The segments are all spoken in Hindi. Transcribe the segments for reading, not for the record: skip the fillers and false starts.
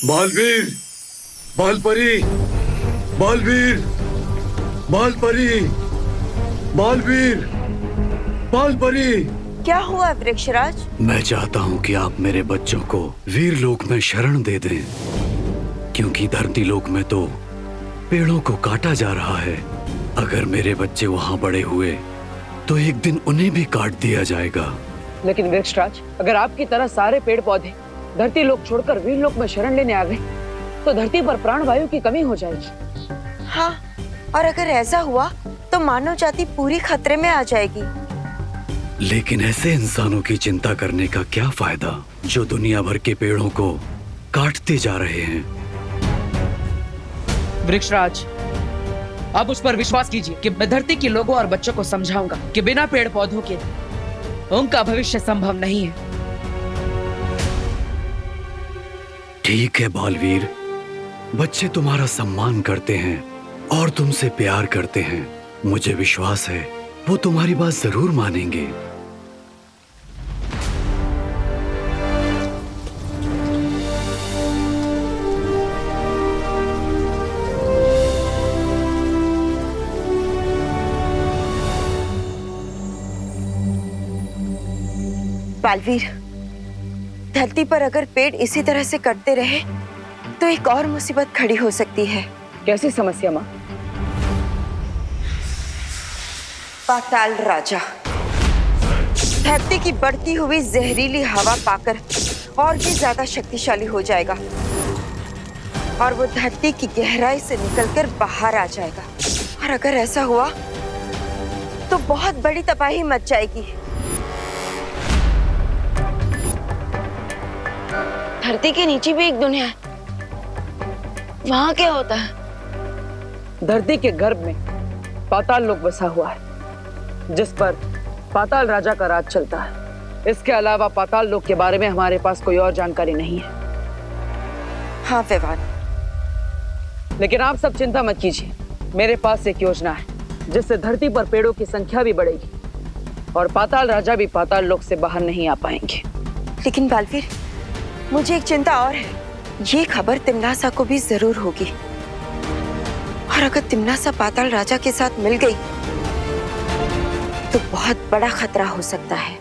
बालवीर, बालपरी, बालवीर, बालपरी, बालवीर, बालपरी। क्या हुआ वृक्षराज? मैं चाहता हूँ कि आप मेरे बच्चों को वीरलोक में शरण दे दें, क्योंकि धरती लोक में तो पेड़ों को काटा जा रहा है। अगर मेरे बच्चे वहाँ बड़े हुए तो एक दिन उन्हें भी काट दिया जाएगा। लेकिन वृक्षराज, अगर आपकी तरह सारे पेड़ पौधे धरती लोक छोड़कर वीरलोक में शरण लेने आ गए तो धरती पर प्राणवायु की कमी हो जाएगी। हाँ, और अगर ऐसा हुआ तो मानव जाति पूरी खतरे में आ जाएगी। लेकिन ऐसे इंसानों की चिंता करने का क्या फायदा जो दुनिया भर के पेड़ों को काटते जा रहे हैं। वृक्षराज, आप उस पर विश्वास कीजिए कि मैं धरती के लोगों और बच्चों को समझाऊंगा कि बिना पेड़ पौधों के उनका भविष्य संभव नहीं है। ठीक है बालवीर, बच्चे तुम्हारा सम्मान करते हैं और तुमसे प्यार करते हैं। मुझे विश्वास है वो तुम्हारी बात जरूर मानेंगे। बालवीर, धरती पर अगर पेड़ इसी तरह से कटते रहे तो एक और मुसीबत खड़ी हो सकती है। कैसी समस्या माँ? पाताल राजा धरती की बढ़ती हुई जहरीली हवा पाकर और भी ज्यादा शक्तिशाली हो जाएगा और वो धरती की गहराई से निकलकर बाहर आ जाएगा। और अगर ऐसा हुआ तो बहुत बड़ी तबाही मच जाएगी। धरती के नीचे भी एक दुनिया है, वहां क्या होता है? धरती के गर्भ में पाताल लोक बसा हुआ है, जिस पर पाताल राजा का राज चलता है। इसके अलावा पाताल लोक के बारे में हमारे पास कोई और जानकारी नहीं है। हाँ विवान, लेकिन आप सब चिंता मत कीजिए, मेरे पास एक योजना है जिससे धरती पर पेड़ों की संख्या भी बढ़ेगी और पाताल राजा भी पाताल लोक से बाहर नहीं आ पाएंगे। लेकिन बालवीर, मुझे एक चिंता और है। ये खबर तिमनासा को भी जरूर होगी, और अगर तिमनासा पाताल राजा के साथ मिल गई तो बहुत बड़ा खतरा हो सकता है।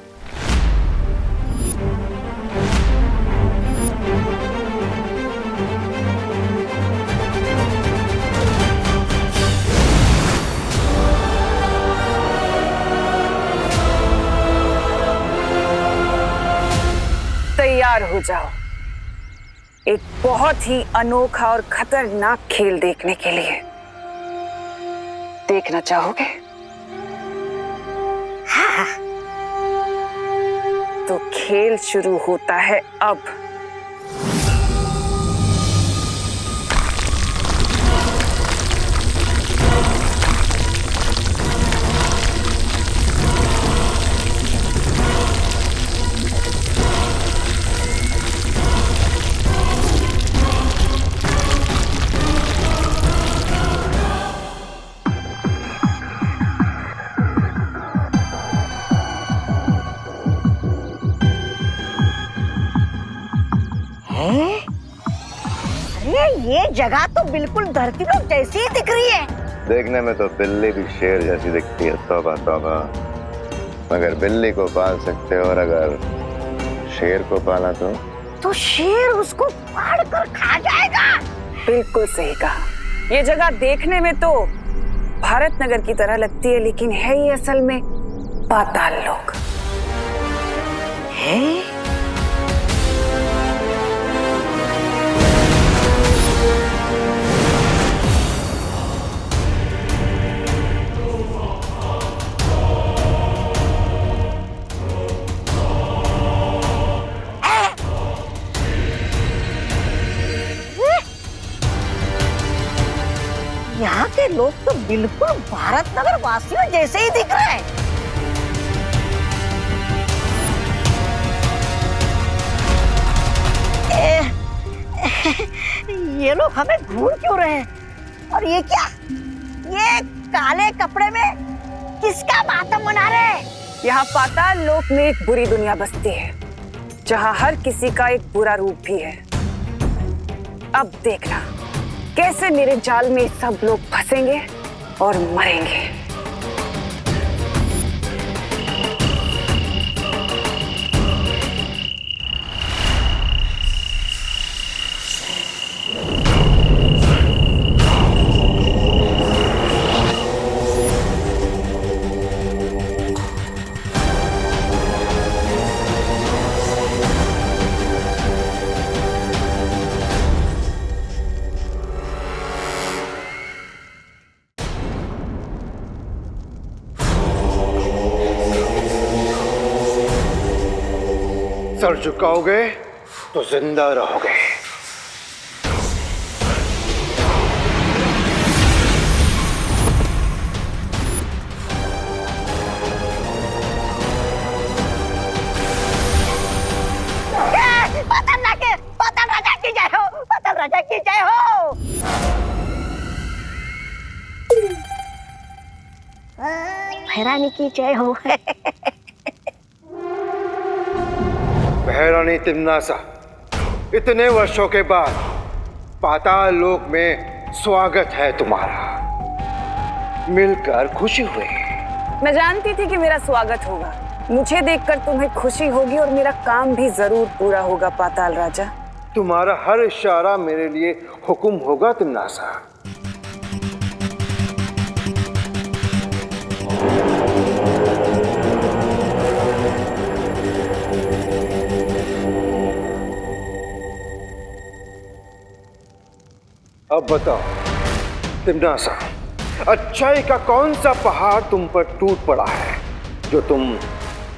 तैयार हो जाओ एक बहुत ही अनोखा और खतरनाक खेल देखने के लिए। देखना चाहोगे? हाँ, तो खेल शुरू होता है अब। अरे ये जगह तो बिल्कुल धरती लोक जैसी ही दिख रही है। देखने में तो बिल्ली भी शेर जैसी दिखती है। तौबा तौबा, मगर बिल्ली को पाल सकते हो और अगर शेर को पाला तो शेर उसको फाड़ कर खा जाएगा। बिल्कुल सही कहा। ये जगह देखने में तो भारत नगर की तरह लगती है, लेकिन है ये असल में पाताल लोक है? यहाँ के लोग तो बिल्कुल भारत नगर वासियों जैसे ही दिख रहे हैं। ये लोग हमें घूर क्यों रहे हैं? और ये क्या? ये काले कपड़े में किसका मातम मना रहे हैं? यहाँ पाताल लोक में एक बुरी दुनिया बसती है, जहाँ हर किसी का एक बुरा रूप भी है। अब देखना कैसे मेरे जाल में सब लोग फंसेंगे और मरेंगे। सर झुकाओगे तो जिंदा रहोगे। पाताल राजा की जय हो, पाताल राजा की जय हो। भैरानी की जय हो। महारानी तिम्नासा, इतने वर्षों के बाद पाताल लोक में स्वागत है तुम्हारा। मिलकर खुशी हुई। मैं जानती थी कि मेरा स्वागत होगा। मुझे देखकर तुम्हें खुशी होगी और मेरा काम भी जरूर पूरा होगा पाताल राजा। तुम्हारा हर इशारा मेरे लिए हुक्म होगा तिम्नासा। अब बताओ तिम्नासा, अच्छाई का कौन सा पहाड़ तुम पर टूट पड़ा है जो तुम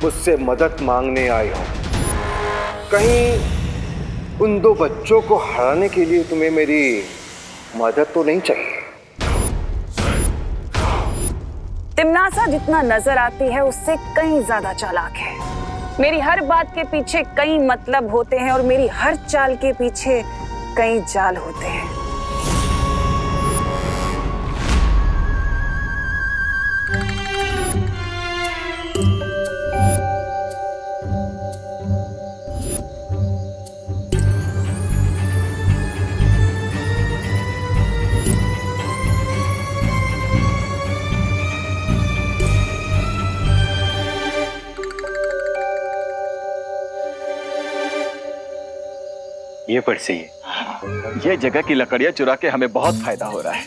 मुझसे मदद मांगने आई हो? कहीं उन दो बच्चों को हराने के लिए तुम्हें मेरी मदद तो नहीं चाहिए? तिम्नासा जितना नजर आती है उससे कहीं ज्यादा चालाक है। मेरी हर बात के पीछे कई मतलब होते हैं और मेरी हर चाल के पीछे कई जाल होते हैं। ये पर्ची है। ये जगह की लकड़ियां चुरा के हमें बहुत फायदा हो रहा है।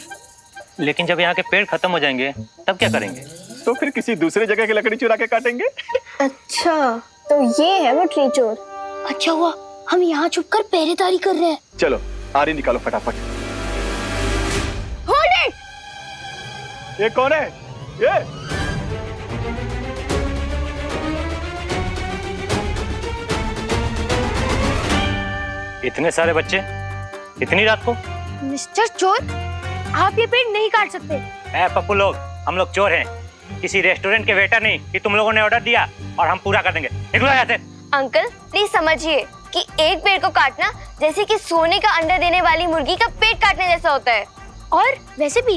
लेकिन जब यहाँ के पेड़ खत्म हो जाएंगे तब क्या करेंगे? तो फिर किसी दूसरे जगह की लकड़ी चुरा के काटेंगे। अच्छा, तो ये है वो ट्री चोर। अच्छा हुआ हम यहाँ छुपकर पहरेदारी कर रहे हैं। चलो आरी निकालो फटाफट। Hold it! ये कौन है? ये इतने सारे बच्चे इतनी रात को? मिस्टर चोर, आप ये पेड़ नहीं काट सकते। पप्पू लोग, हम लोग चोर हैं, किसी रेस्टोरेंट के वेटर नहीं कि तुम लोगों ने ऑर्डर दिया और हम पूरा कर देंगे। निकलो यहाँ से। अंकल प्लीज समझिए कि एक पेड़ को काटना जैसे कि सोने का अंडा देने वाली मुर्गी का पेट काटने जैसा होता है। और वैसे भी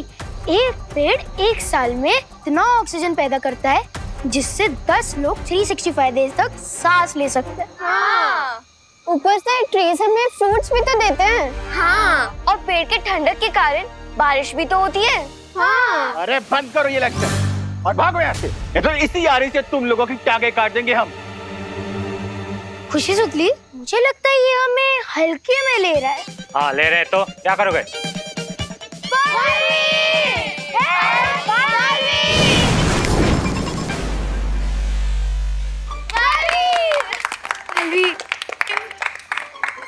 एक पेड़ एक साल में इतना ऑक्सीजन पैदा करता है जिससे 10 लोग 365 डेज तक सांस ले सकते हैं। हाँ। ऊपर से ट्रीज हमें फ्रूट्स भी तो देते हैं। हाँ। और पेड़ के ठंडक के कारण बारिश भी तो होती है। हाँ। अरे बंद करो ये लेक्चर और भागो यहाँ से। ये तो इसी आरी से तुम लोगों की टांगे काट देंगे हम। खुशी सुतली, मुझे लगता है ये हमें हल्के में ले रहा है। हाँ ले रहे तो क्या करोगे?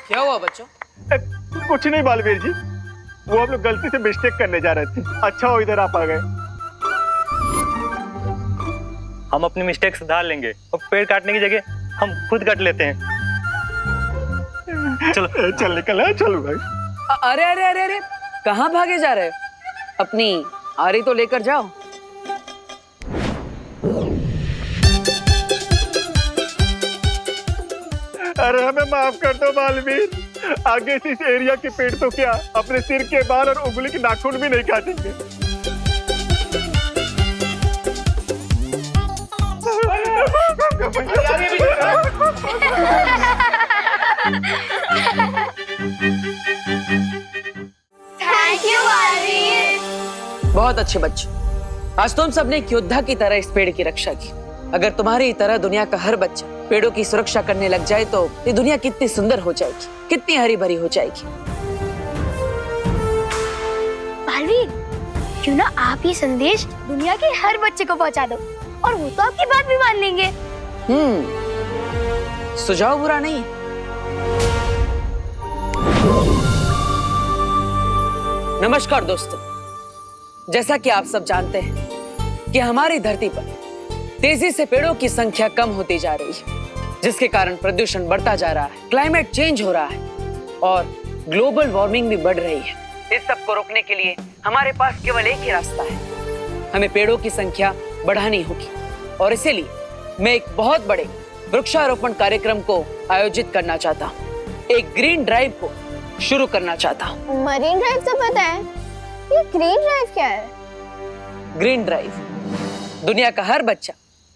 क्या हुआ बच्चों? कुछ नहीं बालवीर जी, वो हम लोग गलती से मिस्टेक करने जा रहे थे। अच्छा हो इधर आप आ गए। हम अपनी मिस्टेक सुधार लेंगे और पेड़ काटने की जगह हम खुद काट लेते हैं। चलो चल निकल है, चलो भाई। अरे अरे अरे अरे, कहाँ भागे जा रहे हो? अपनी आरी तो लेकर जाओ। अरे हमें माफ कर दो बालवीर, आगे से इस एरिया के पेड़ तो क्या अपने सिर के बाल और उंगली के नाखून भी नहीं काटेंगे। बहुत अच्छे बच्चों, आज तुम सबने एक योद्धा की तरह इस पेड़ की रक्षा की। अगर तुम्हारी तरह दुनिया का हर बच्चा पेड़ों की सुरक्षा करने लग जाए तो ये दुनिया कितनी सुंदर हो जाएगी, कितनी हरी भरी हो जाएगी। बालवीर, क्यों ना आप ये संदेश दुनिया के हर बच्चे को पहुंचा दो और वो तो आपकी बात भी मान लेंगे। सुझाव बुरा नहीं है। नमस्कार दोस्तों, जैसा कि आप सब जानते हैं कि हमारी धरती पर तेजी से पेड़ों की संख्या कम होती जा रही है, जिसके कारण प्रदूषण बढ़ता जा रहा है, क्लाइमेट चेंज हो रहा है और ग्लोबल वार्मिंग भी बढ़ रही है। इस सब को रोकने के लिए हमारे पास केवल एक ही रास्ता है, हमें पेड़ों की संख्या बढ़ानी होगी। और इसीलिए मैं एक बहुत बड़े वृक्षारोपण कार्यक्रम को आयोजित करना चाहता हूँ, एक ग्रीन ड्राइव को शुरू करना चाहता हूँ। मरीन ड्राइव तो पता है, ये ग्रीन ड्राइव क्या है? ग्रीन ड्राइव, दुनिया का हर बच्चा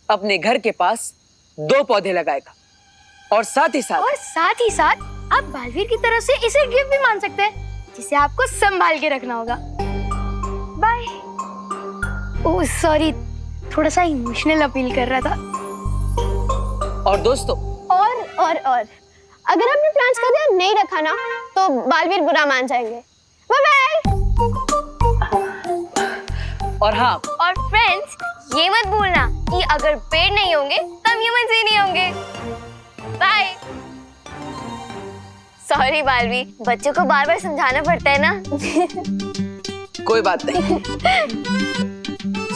अपने घर के पास 2 पौधे लगाएगा और साथ ही साथ आप बालवीर की तरफ से इसे गिफ्ट भी मान सकते हैं, जिसे आपको संभाल के रखना होगा। बाय। ओह सॉरी, थोड़ा सा इमोशनल अपील कर रहा था। और दोस्तों, और अगर हमने प्लान्स का ध्यान नहीं रखा ना तो बालवीर बुरा मान जाएंगे। Bye bye. और हाँ, और फ्रेंड्स, ये मत भूलना कि अगर पेड़ नहीं होंगे तब ह्यूमंस ही नहीं होंगे। बाय। सॉरी बालवीर, बच्चों को बार बार समझाना पड़ता है ना। कोई बात नहीं।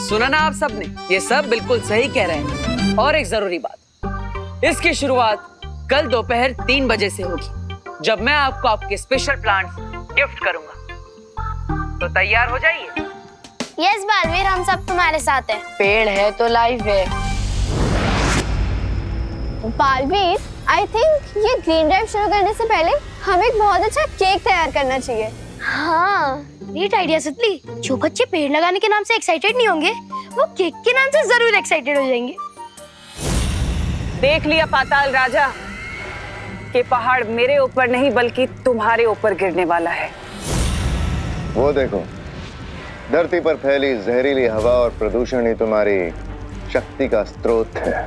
सुना ना आप सबने, ये सब बिल्कुल सही कह रहे हैं। और एक जरूरी बात, इसकी शुरुआत कल दोपहर 3 बजे से होगी, जब मैं आपको आपके स्पेशल प्लांट्स गिफ्ट करूंगा। तो तैयार हो जाइए। यस बालवीर, हम सब तुम्हारे साथ हैं। पेड़ है तो लाइफ है। बालवीर, आई थिंक ये ग्रीन ड्राइव शुरू करने से पहले हमें एक बहुत अच्छा केक तैयार करना चाहिए। हाँ, ग्रेट आइडिया सुतली। जो बच्चे पेड़ लगाने के नाम से एक्साइटेड नहीं होंगे, वो केक के नाम से जरूर एक्साइटेड हो जाएंगे। देख लिया पाताल राजा कि पहाड़ मेरे ऊपर नहीं बल्कि तुम्हारे ऊपर गिरने वाला है। वो देखो, धरती पर फैली जहरीली हवा और प्रदूषण ही तुम्हारी शक्ति का स्रोत है।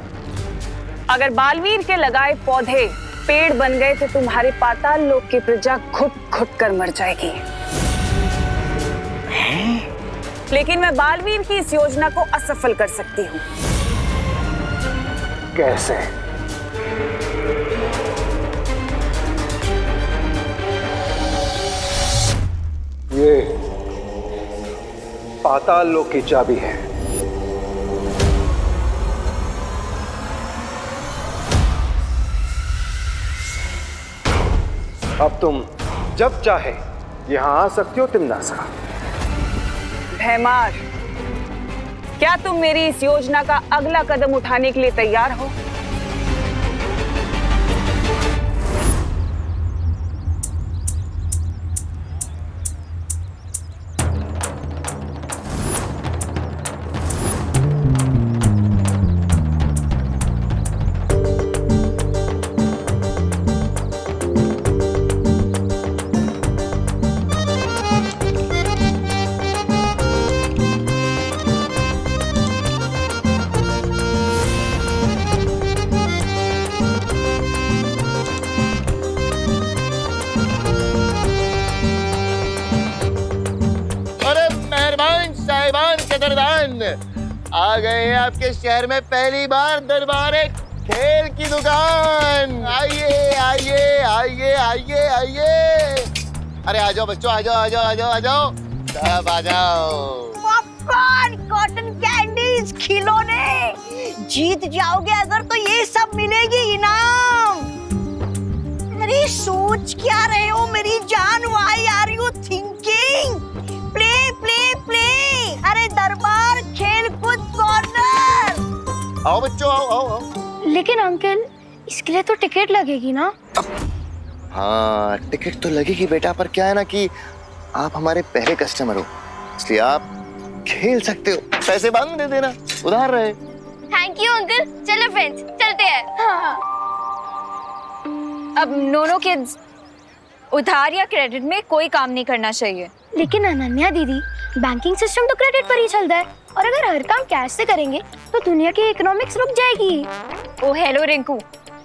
अगर बालवीर के लगाए पौधे पेड़ बन गए तो तुम्हारे पाताल लोक की प्रजा घुट कर मर जाएगी। लेकिन मैं बालवीर की इस योजना को असफल कर सकती हूँ। कैसे? ये पाताल लोक की चाबी है। अब तुम जब चाहे यहां आ सकती हो तिम्नासा। भैमार, क्या तुम मेरी इस योजना का अगला कदम उठाने के लिए तैयार हो? आ गए हैं आपके शहर में पहली बार दरबारे खेल की दुकान। आइए आइए आइए आइए आइए। अरे आ जाओ बच्चों, आ जाओ आ जाओ आ जाओ आ जाओ, सब आ जाओ। पॉपकॉर्न, कॉटन कैंडीज, खिलौने, जीत जाओगे अगर तो ये सब मिलेगी इनाम। अरे सोच क्या रहे हो मेरी जान? Why are you thinking? Play play play. अरे दरबार खेल कूद कॉर्नर। आओ बच्चों, आओ आओ आओ। लेकिन अंकल, इसके लिए तो टिकट लगेगी ना? हाँ, टिकट तो लगेगी बेटा, पर क्या है ना कि आप हमारे पहले कस्टमर हो, इसलिए आप खेल सकते हो। पैसे बाद में दे देना, उधार रहे। Thank you uncle. चलो फ्रेंड्स, चलते हैं। हाँ। अब नोनो किड्स, उधार या क्रेडिट में कोई काम नहीं करना चाहिए। लेकिन अनन्या दीदी, बैंकिंग सिस्टम तो क्रेडिट पर ही चलता है और अगर हर काम कैश से करेंगे तो दुनिया की इकोनॉमिक्स रुक जाएगी। ओ हेलो रिंकू,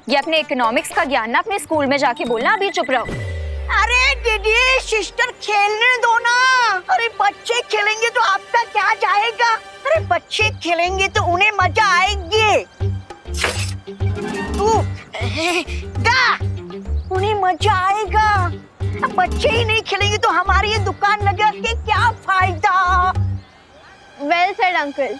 ये अपने इकोनॉमिक्स का ज्ञान ना अपने स्कूल में जाके बोलना, अभी चुप रहो। अरे दीदी सिस्टर खेलने दो ना। अरे बच्चे खेलेंगे तो आपका क्या जाएगा? अरे बच्चे खेलेंगे तो उन्हें मजा आएगी। उन्हें मजा आएगा। अब बच्चे ही नहीं खेलेंगे तो हमारी ये दुकान लगा के क्या फायदा? Well said uncle.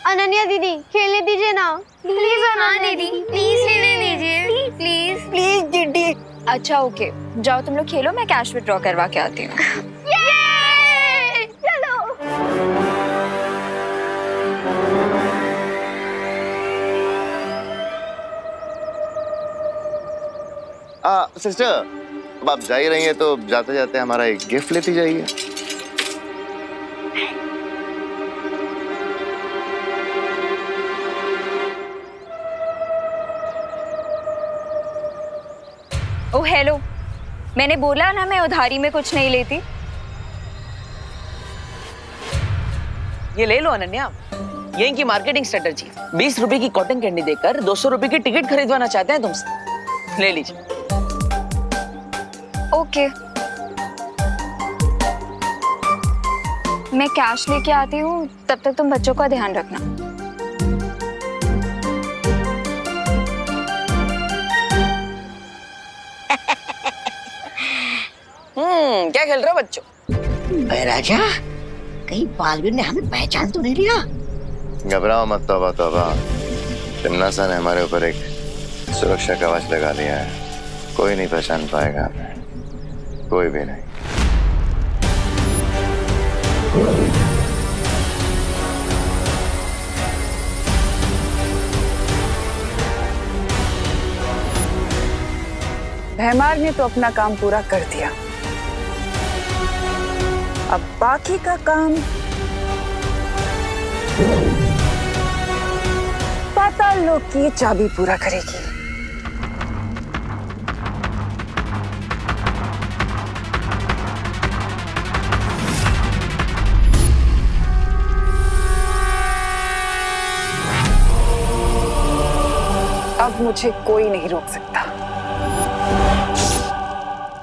अनन्या दीदी खेलने दीजिए ना प्लीज। अनन्या दीदी प्लीज खेलने दीजिए प्लीज। प्लीज दीदी। अच्छा ओके, जाओ तुम लोग खेलो, मैं कैश विड्रॉ करवा के आती हूँ। चलो। सिस्टर, अब आप जा ही रही हैं तो जाते जाते हमारा एक गिफ्ट लेती जाइए। ओ हेलो, मैंने बोला ना मैं उधारी में कुछ नहीं लेती। ये ले लो अनन्या, ये इनकी मार्केटिंग स्ट्रेटजी। 20 रुपए की कॉटन कैंडी देकर 200 रुपए की टिकट खरीदवाना चाहते हैं तुमसे। ले लीजिए। ओके, मैं कैश लेके आती हूँ, तब तक तुम बच्चों का ध्यान रखना। क्या खेल रहे हो बच्चों? राजा, कहीं बालवीर ने हमें पहचान तो नहीं लिया? घबराओ मत तौबा तौबा, तिमनासा ने हमारे ऊपर एक सुरक्षा कवच लगा दिया है। कोई नहीं पहचान पाएगा हमें, कोई भी नहीं। भैमार ने तो अपना काम पूरा कर दिया, अब बाकी का काम पाताल लोक की चाबी पूरा करेगी। अब मुझे कोई नहीं रोक सकता।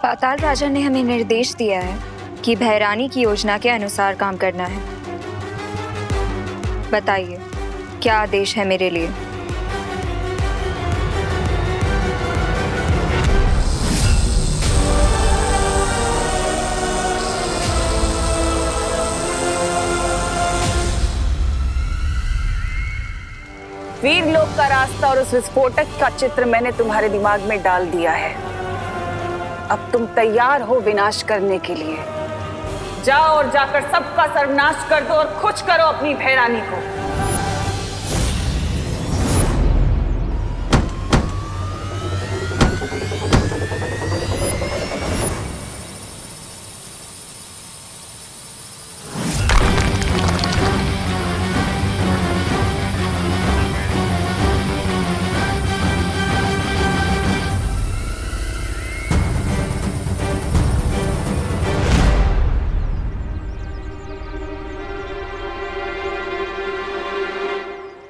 पाताल राजा ने हमें निर्देश दिया है कि भैरानी की योजना के अनुसार काम करना है। बताइए, क्या आदेश है मेरे लिए? वीरलोक का रास्ता और उस विस्फोटक का चित्र मैंने तुम्हारे दिमाग में डाल दिया है। अब तुम तैयार हो विनाश करने के लिए। जाओ और जाकर सबका सर्वनाश कर दो और खुश करो अपनी भैरानी को।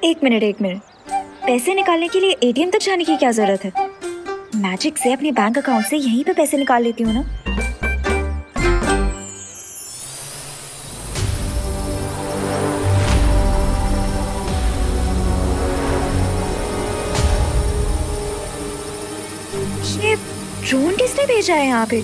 एक मिनट, पैसे निकालने के लिए एटीएम तक जाने की क्या जरूरत है? मैजिक से अपने बैंक अकाउंट से यहीं पे पैसे निकाल लेती हूँ ना। ये ड्रोन किसने भेजा है यहाँ पे?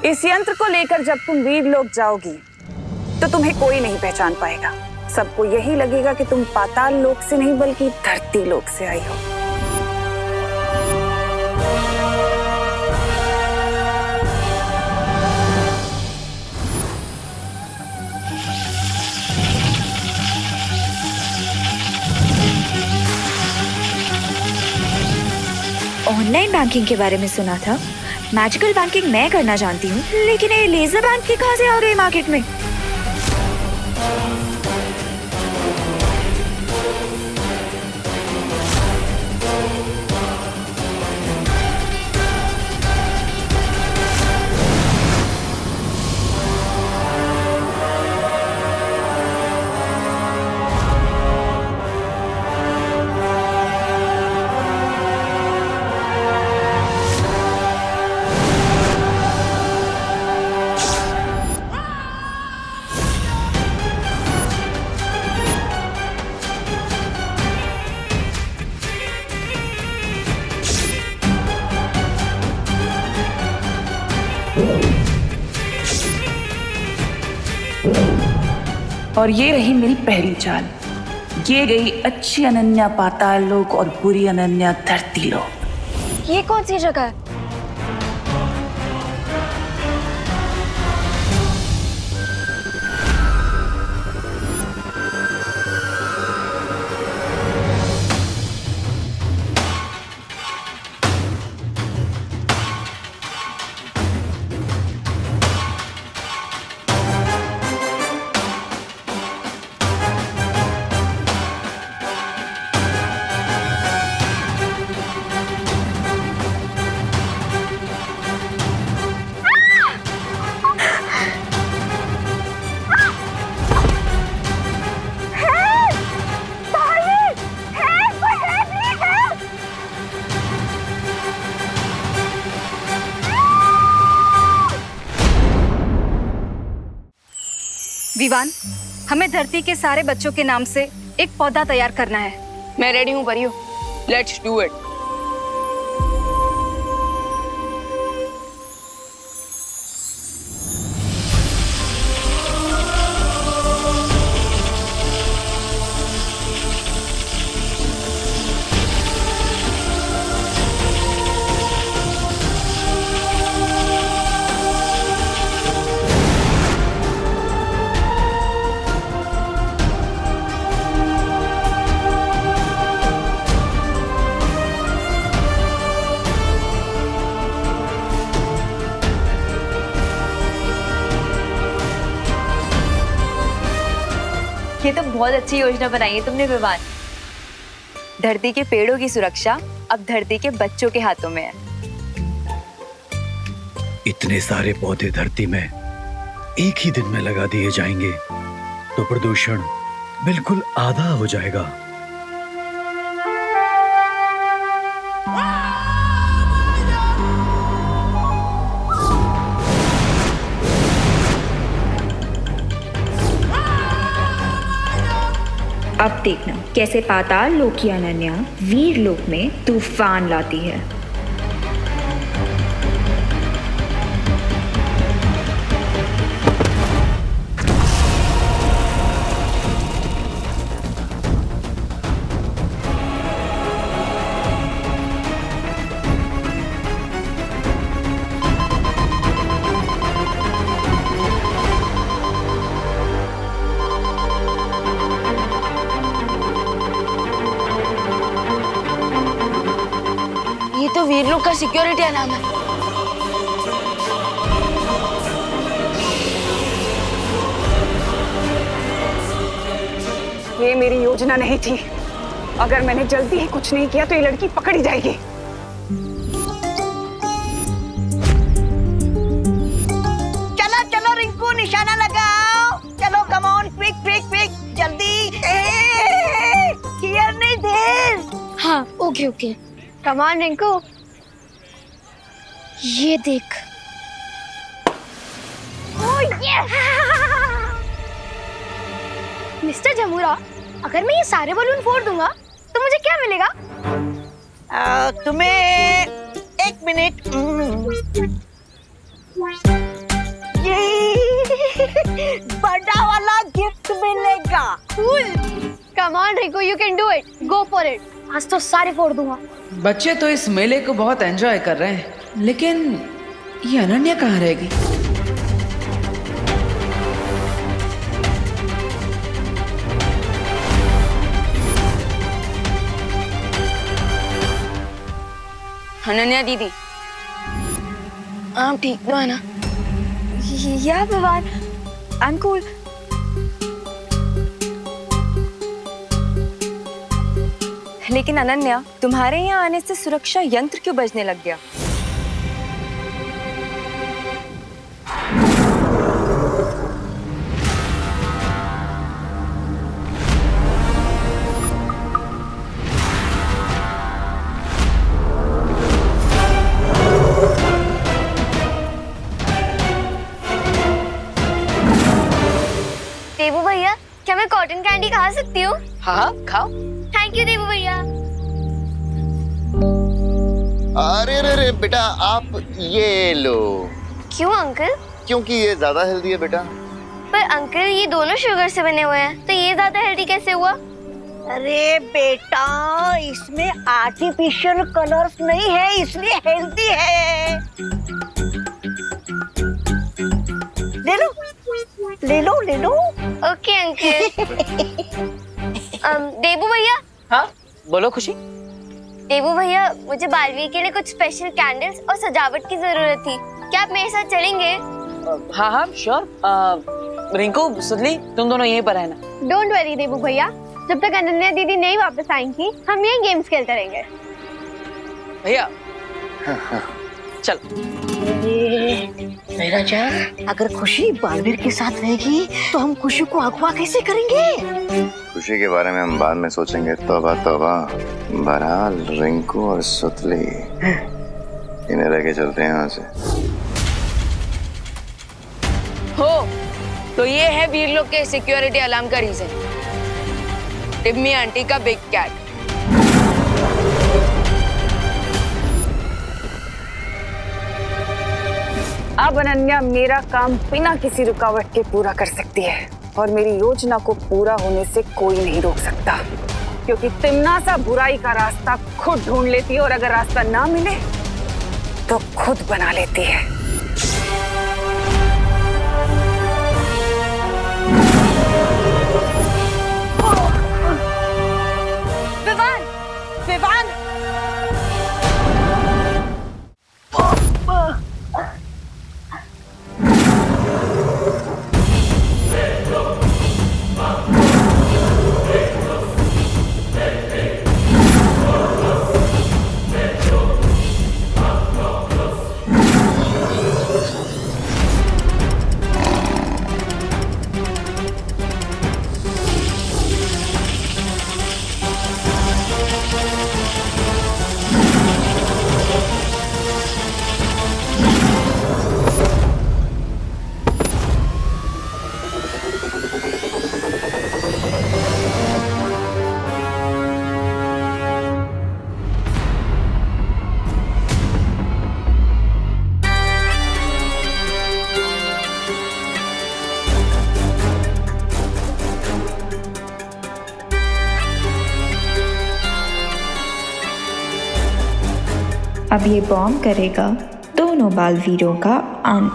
इस यंत्र को लेकर जब तुम वीरलोक जाओगी तो तुम्हें कोई नहीं पहचान पाएगा। सबको यही लगेगा कि तुम पाताल लोक से नहीं बल्कि धरती लोक से आई हो। ऑनलाइन बैंकिंग के बारे में सुना था, मैजिकल बैंकिंग मैं करना जानती हूँ, लेकिन ये लेजर बैंक के कहाँ से आ गए मार्केट में? और ये रही मेरी पहली चाल। ये गई अच्छी अनन्या पाताल लोक और बुरी अनन्या धरती लोक। ये कौन सी जगह है? विवान, हमें धरती के सारे बच्चों के नाम से एक पौधा तैयार करना है। मैं रेडी हूँ परियो, लेट्स डू इट। ये तो बहुत अच्छी योजना बनाई है तुमने विवान। धरती के पेड़ों की सुरक्षा अब धरती के बच्चों के हाथों में है। इतने सारे पौधे धरती में एक ही दिन में लगा दिए जाएंगे तो प्रदूषण बिल्कुल आधा हो जाएगा। अब देखना कैसे पाताल लोक की अनन्या वीर लोक में तूफान लाती है। ये तो वीर लोग का सिक्योरिटी अलार्म है। ये मेरी योजना नहीं थी। अगर मैंने जल्दी ही कुछ नहीं किया तो ये लड़की पकड़ी जाएगी। चलो चलो रिंकू, निशाना लगाओ। चलो come on, quick quick quick, जल्दी। हियर नहीं देर। हाँ ओके ओके, कमान रिंकू। ये देख। Oh yes. मिस्टर जमूरा, अगर मैं ये सारे बलून फोड़ दूंगा तो मुझे क्या मिलेगा? तुम्हें 1 मिनट। ये बड़ा वाला गिफ्ट मिलेगा। Come on Rinku, you can do it. Go for it. आज तो सारे फोड़ दूंगा। बच्चे तो इस मेले को बहुत एंजॉय कर रहे हैं, लेकिन ये अनन्या कहाँ रहेगी? अनन्या दीदी, आप ठीक तो है ना? या भगवान, आई एम कूल। लेकिन अनन्या, तुम्हारे यहाँ आने से सुरक्षा यंत्र क्यों बजने लग गया? देवू भैया, क्या मैं कॉटन कैंडी खा सकती हूँ? हाँ, खाओ। थैंक यू देवू भैया। अरे रे रे बेटा, आप ये लो। क्यों अंकल? क्योंकि ये ज्यादा हेल्दी है बेटा। पर अंकल, ये दोनों शुगर से बने हुए हैं, तो ये ज्यादा हेल्दी कैसे हुआ? अरे बेटा, इसमें आर्टिफिशियल कलर्स नहीं है, इसलिए हेल्दी है। ले लो, ले लो, ले लो। Okay uncle. देवू भैया। हाँ, बोलो खुशी। देवू भैया, मुझे बालवीर के लिए कुछ स्पेशल कैंडल्स और सजावट की जरूरत थी। क्या आप मेरे साथ चलेंगे? हाँ हाँ श्योर। रिंकू, सुधली, तुम दोनों यहीं पर रहना। डोंट वरी देवू भैया, जब तक अनन्या दीदी नहीं वापस आएंगी, हम यही गेम्स खेलते रहेंगे। भैया चल। मेरा जान, अगर खुशी बालवीर के साथ रहेगी तो हम खुशी को अगवा कैसे करेंगे? खुशी के बारे में हम बाद में सोचेंगे। तौबा तौबा। बहरहाल रिंकू और सुतली इन्हें लेके चलते हैं यहाँ से। हो तो ये है वीरलोक के सिक्योरिटी अलार्म का रीजन। टिम्मी आंटी का बिग कैट। अब अनन्या मेरा काम बिना किसी रुकावट के पूरा कर सकती है और मेरी योजना को पूरा होने से कोई नहीं रोक सकता, क्योंकि तिम्नासा बुराई का रास्ता खुद ढूंढ लेती है और अगर रास्ता ना मिले तो खुद बना लेती है। विवान, विवान। अब ये बॉम्ब करेगा दोनों बालवीरों का अंत।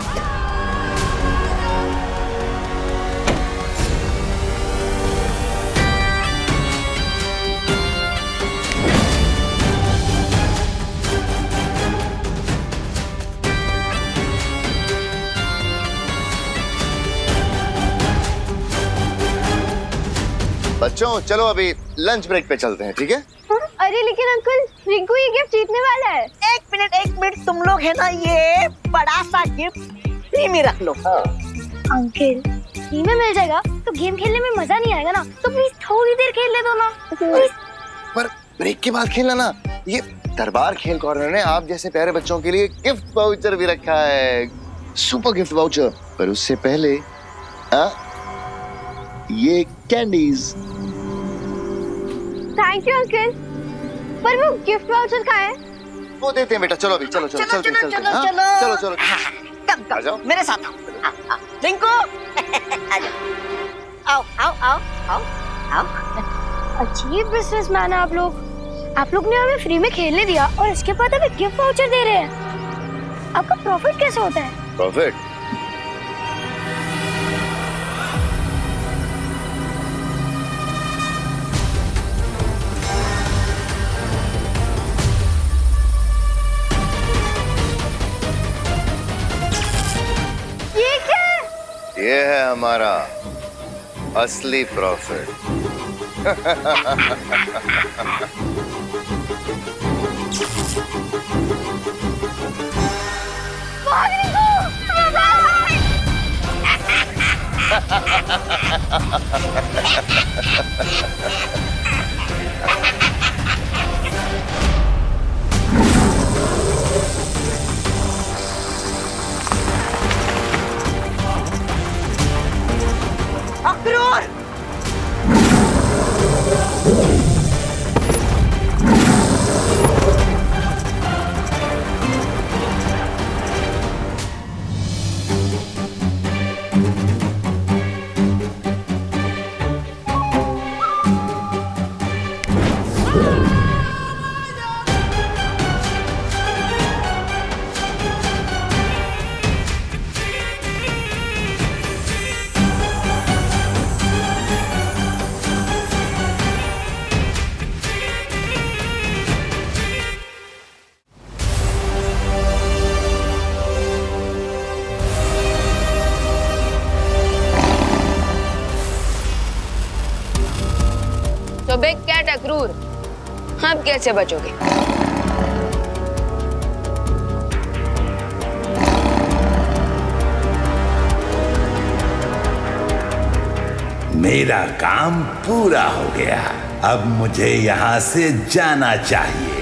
बच्चों चलो अभी लंच ब्रेक पे चलते हैं, ठीक है? अरे लेकिन अंकल, रिंकू ये गिफ्ट जीतने वाला है। एक मिनट, तुम लोग है ना, ये बड़ा सा गिफ्ट फ्री में रख लो। अंकल, फ्री में मिल जाएगा तो गेम खेलने में मजा नहीं आएगा ना, तो प्लीज थोड़ी देर खेल ले दो ना। पर ब्रेक के बाद खेलना ना। ये दरबार खेल कॉर्नर ने आप जैसे प्यारे बच्चों के लिए गिफ्ट वाउचर भी रखा है, सुपर गिफ्ट वाउचर। पर उससे पहले ये कैंडीज। थैंक यू अंकल, पर वो गिफ्ट वाउचर कहाँ है? वो देते हैं बेटा। चलो अभी चलो चलो चलते हैं, चलते हैं। हाँ? चलो चलो कम जाओ मेरे साथ आओ। रिंकू आ जाओ। आओ आओ आओ आओ आओ। अजीब बिजनेसमैन है आप लोग। आप लोग ने हमें फ्री में खेलने दिया और इसके बाद हमें गिफ्ट वाउचर दे रहे हैं। आपका प्रॉफिट कैसे होता है? प्रॉफिट? हमारा असली प्रॉफिट। अक्रूर! तो बिग कैट अक्रूर, आप कैसे बचोगे? मेरा काम पूरा हो गया, अब मुझे यहाँ से जाना चाहिए।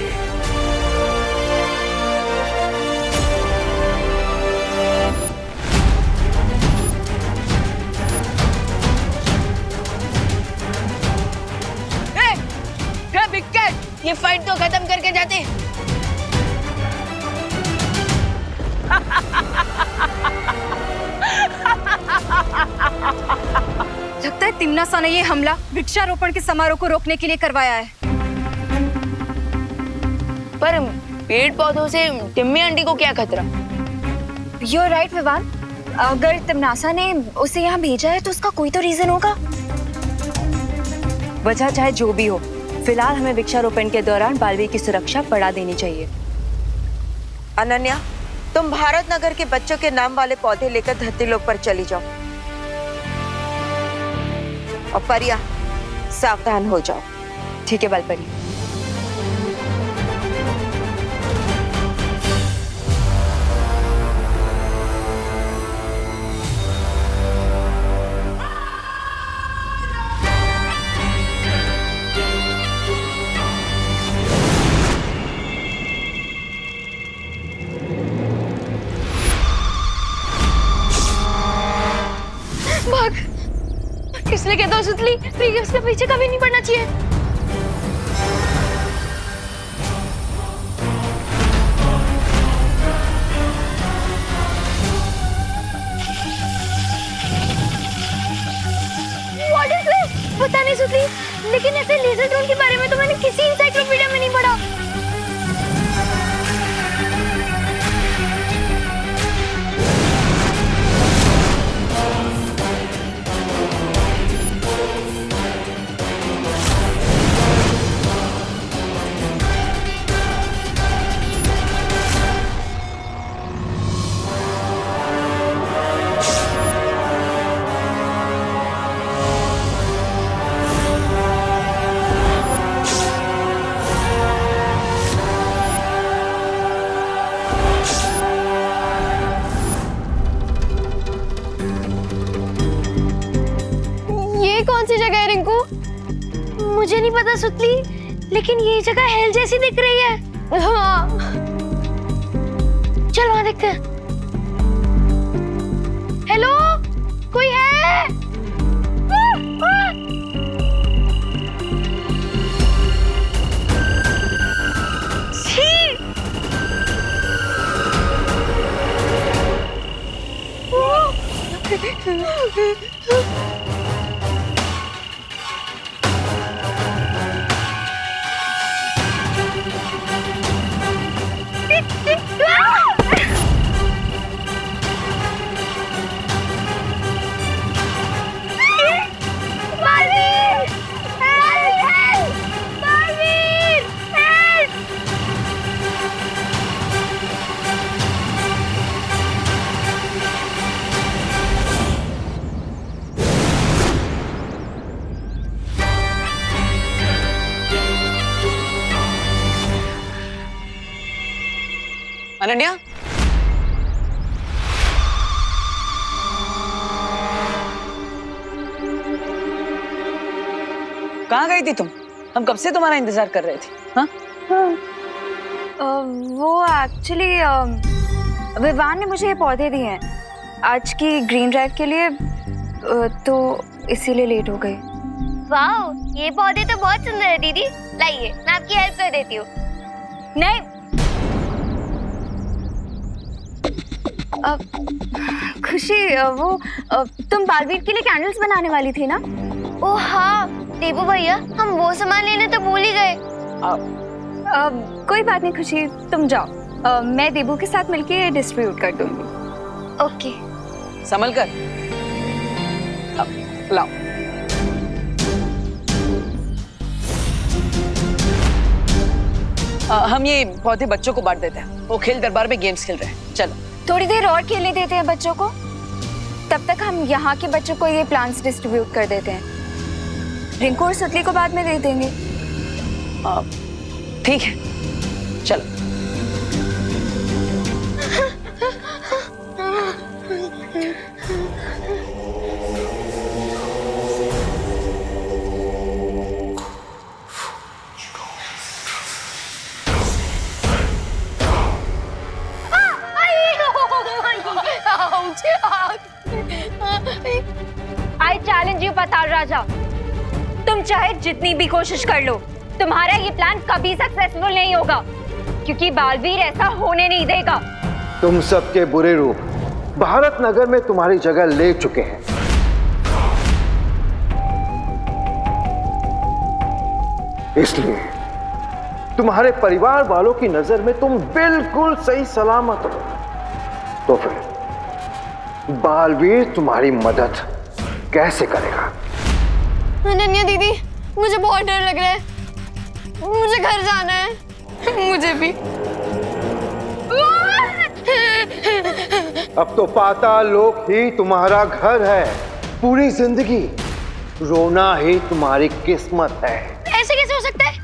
बिग कैट, ये फाइट तो खत्म करके जाते। लगता है तिम्नासा ने ये हमला वृक्षारोपण के समारोह को रोकने के लिए करवाया है। पर पेड़ पौधों से टिम्मी आंटी को क्या खतरा? You're right, Vivaan. अगर तिम्नासा ने उसे यहाँ भेजा है तो उसका कोई तो रीजन होगा। वजह चाहे जो भी हो, फिलहाल हमें वृक्षारोपण के दौरान बालवीर की सुरक्षा बढ़ा देनी चाहिए। अनन्या, तुम भारत नगर के बच्चों के नाम वाले पौधे लेकर धरती लोक पर चली जाओ। और परिया, सावधान हो जाओ। ठीक है बालपरी। इसलिए कहता हूँ सुतली, प्रियस के पीछे कभी नहीं पड़ना चाहिए। What is this? पता नहीं सुतली, लेकिन ऐसे लेजर ड्रोन के बारे में तो मैंने किसी इंसाइक्लोपीडिया में नहीं पढ़ा। कौन सी जगह है रिंकू? मुझे नहीं पता सुतली, लेकिन ये जगह हेल जैसी दिख रही है। हाँ, चल वहां देखते हैं। हेलो, कोई है? अनन्या, कहाँ गई थी तुम? हम कब से तुम्हारा इंतजार कर रहे थे। हाँ? वो एक्चुअली विवान ने मुझे ये पौधे दिए हैं आज की ग्रीन ड्राइव के लिए, तो इसीलिए लेट हो गई। वाओ, ये पौधे तो बहुत सुंदर है दीदी। लाइए, मैं आपकी हेल्प कर देती हूँ। नहीं, खुशी, वो तुम बालवीर के लिए कैंडल्स बनाने वाली थी ना? ओह हाँ देबू भैया, हम वो सामान लेने तो भूल ही गए। कोई बात नहीं खुशी, तुम जाओ, मैं देबू के साथ मिलके डिस्ट्रीब्यूट कर दूंगी। ओके। संभल कर लाओ। हम ये पौधे बच्चों को बांट देते हैं, वो खेल दरबार में गेम्स खेल रहे हैं। चलो थोड़ी देर और खेलने देते हैं बच्चों को, तब तक हम यहाँ के बच्चों को ये प्लांट्स डिस्ट्रीब्यूट कर देते हैं। रिंकू और सुतली को बाद में दे देंगे। ठीक है, चलो। आई चैलेंज यू पाताल राजा, तुम चाहे जितनी भी कोशिश कर लो, तुम्हारा ये प्लान कभी सक्सेसफुल नहीं होगा, क्योंकि बालवीर ऐसा होने नहीं देगा। तुम सबके बुरे रूप भारत नगर में तुम्हारी जगह ले चुके हैं। इसलिए तुम्हारे परिवार वालों की नजर में तुम बिल्कुल सही सलामत हो। तो फिर बालवीर तुम्हारी मदद कैसे करेगा? अनन्या दीदी, मुझे बहुत डर लग रहा है, मुझे घर जाना है। मुझे भी। अब तो पाताल लोक ही तुम्हारा घर है। पूरी जिंदगी रोना ही तुम्हारी किस्मत है। ऐसे कैसे हो सकता है?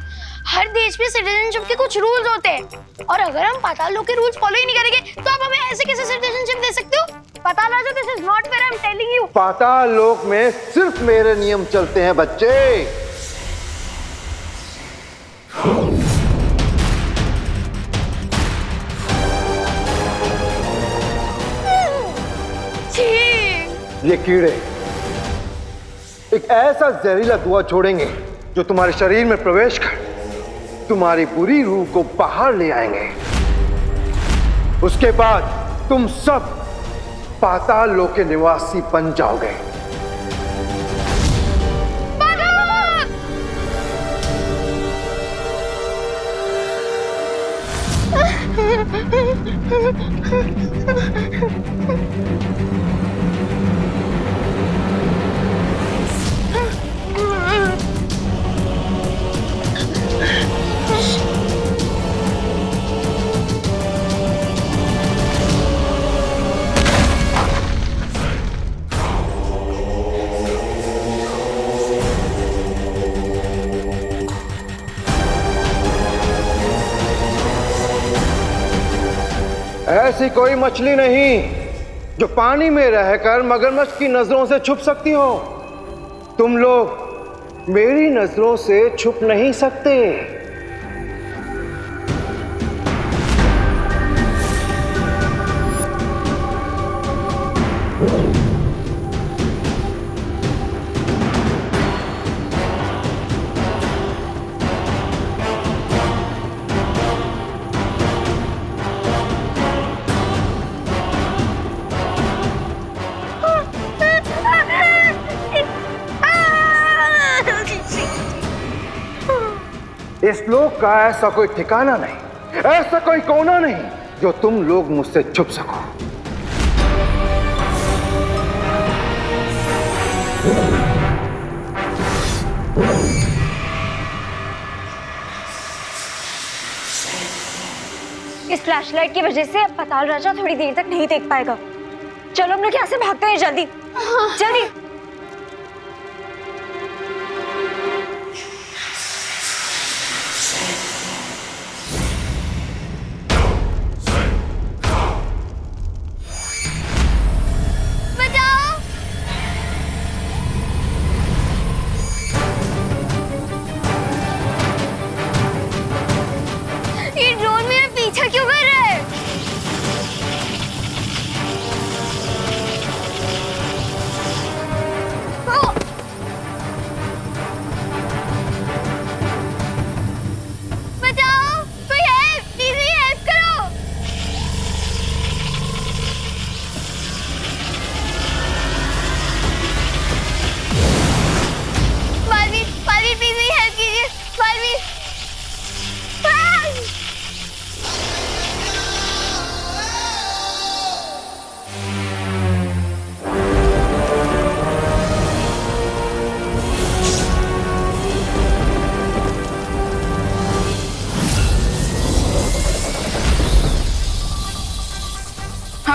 हर देश में सिटीजनशिप के कुछ रूल्स होते हैं, और अगर हम पाताल लोक के रूल्स फॉलो ही नहीं करेंगे तो आप हमें ऐसे कैसे सिटीजनशिप दे सकते हो? पाताल राजा, this is not fair, I am telling you. पाताल लोक में सिर्फ मेरे नियम चलते हैं बच्चे। ये कीड़े एक ऐसा जहरीला धुआं छोड़ेंगे जो तुम्हारे शरीर में प्रवेश कर तुम्हारी बुरी रूह को बाहर ले आएंगे। उसके बाद तुम सब पाताल लोक के निवासी बन जाओगे। ऐसी कोई मछली नहीं जो पानी में रहकर मगरमच्छ की नजरों से छुप सकती हो। तुम लोग मेरी नजरों से छुप नहीं सकते। इस लोक का ऐसा कोई ठिकाना नहीं, ऐसा कोई कोना नहीं जो तुम लोग मुझसे छुप सको। इस फ्लैशलाइट की वजह से अब पाताल राजा थोड़ी देर तक नहीं देख पाएगा। चलो हम लोग यहाँ से भागते हैं, जल्दी जल्दी।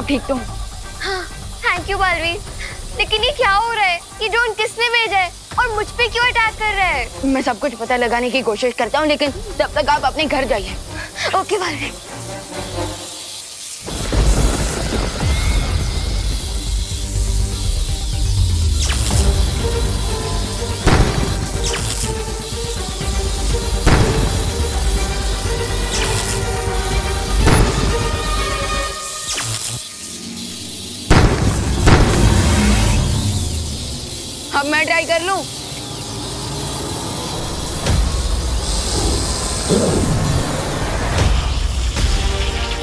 ठीक तो हूँ। हाँ, थैंक यू बालवीर। लेकिन ये क्या हो रहा है? ये ड्रोन किसने भेजा है और मुझ पे क्यों अटैक कर रहा है? मैं सब कुछ पता लगाने की कोशिश करता हूँ, लेकिन तब तक आप अपने घर जाइए। ओके बालवीर। अब मैं ट्राई कर लूं।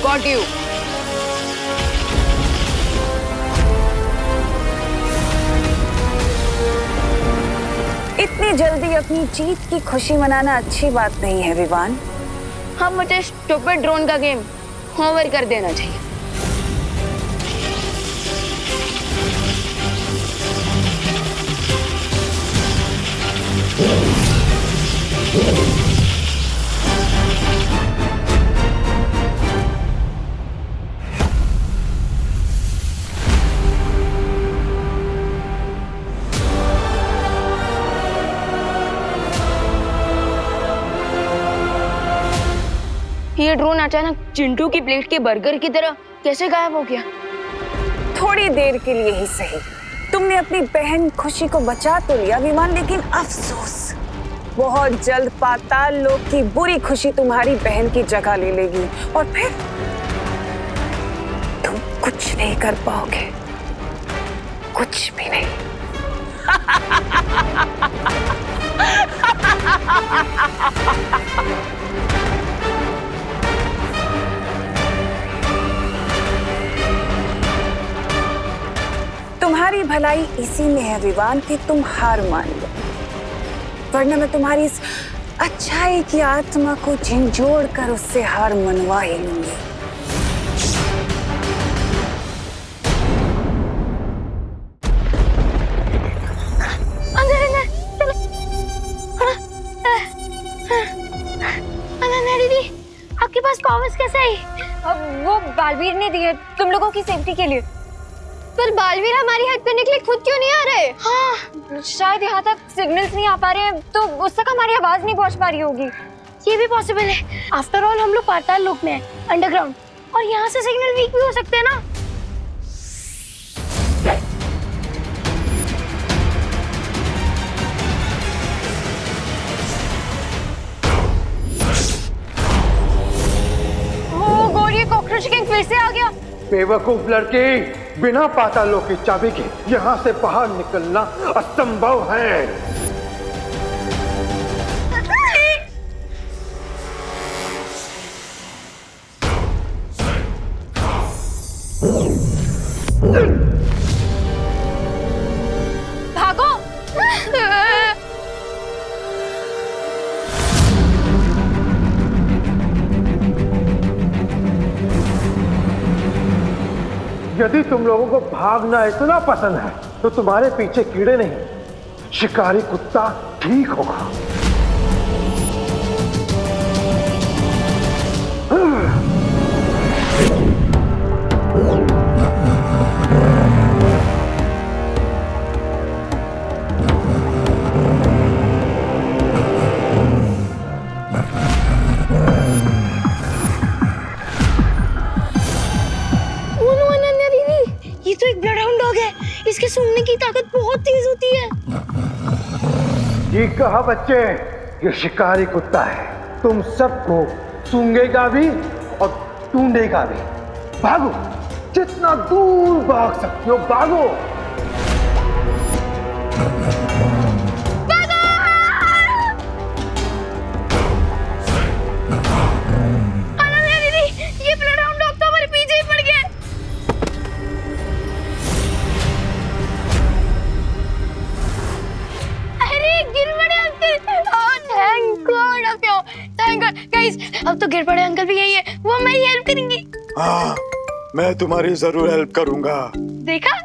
Got you. इतनी जल्दी अपनी जीत की खुशी मनाना अच्छी बात नहीं है विवान। हाँ, मुझे स्टूपिड ड्रोन का गेम ओवर कर देना चाहिए। ये ड्रोन अचानक चिंटू की प्लेट के बर्गर की तरह कैसे गायब हो गया? थोड़ी देर के लिए ही सही तुमने अपनी बहन खुशी को बचा तो लिया विमान, लेकिन अफसोस बहुत जल्द पाताल लोक की बुरी खुशी तुम्हारी बहन की जगह ले लेगी और फिर तुम कुछ नहीं कर पाओगे, कुछ भी नहीं। तुम्हारी भलाई इसी में है विवान कि तुम हार मान लो, वरना मैं तुम्हारी इस अच्छाई की आत्मा को झिंझोड़ कर उससे हार मनवा ही लूंगी। दीदी, आपके पास पावर्स कैसे आई? वो बालवीर ने दिए तुम लोगों की सेफ्टी के लिए। पर बालवीर हमारी हेल्प करने के लिए खुद क्यों नहीं आ रहे? हाँ, शायद यहाँ तक सिग्नल्स नहीं आ पा रहे हैं, तो उस तक हमारी आवाज नहीं पहुँच पा रही होगी। ये भी पॉसिबल है। आफ्टर ऑल हम लोग पाताल लोक में हैं, अंडरग्राउंड, और यहाँ से सिग्नल वीक भी हो सकते हैं ना। ओ गॉड, ये कॉकरोच किंग फिर से आ गया। बेवकूफ लड़की, बिना पाताल लोक की चाबी के यहाँ से बाहर निकलना असंभव है। भागो! यदि तुम लोगों को भागना इतना पसंद है तो तुम्हारे पीछे कीड़े नहीं, शिकारी कुत्ता ठीक होगा। ये तो एक ब्लडहाउंड डॉग है। इसके सूंघने की ताकत बहुत तेज होती है। ठीक कहा बच्चे, ये शिकारी कुत्ता है, तुम सबको सूंघेगा भी और ढूंढेगा भी। भागो, जितना दूर भाग सकते हो भागो। ये ब्लडहाउंड डॉग तो हमारे पीछे ही पड़ गया। अब तो गिर पड़े अंकल भी यही है, वो हमारी हेल्प करेंगे। हाँ, मैं तुम्हारी जरूर हेल्प करूंगा। देखा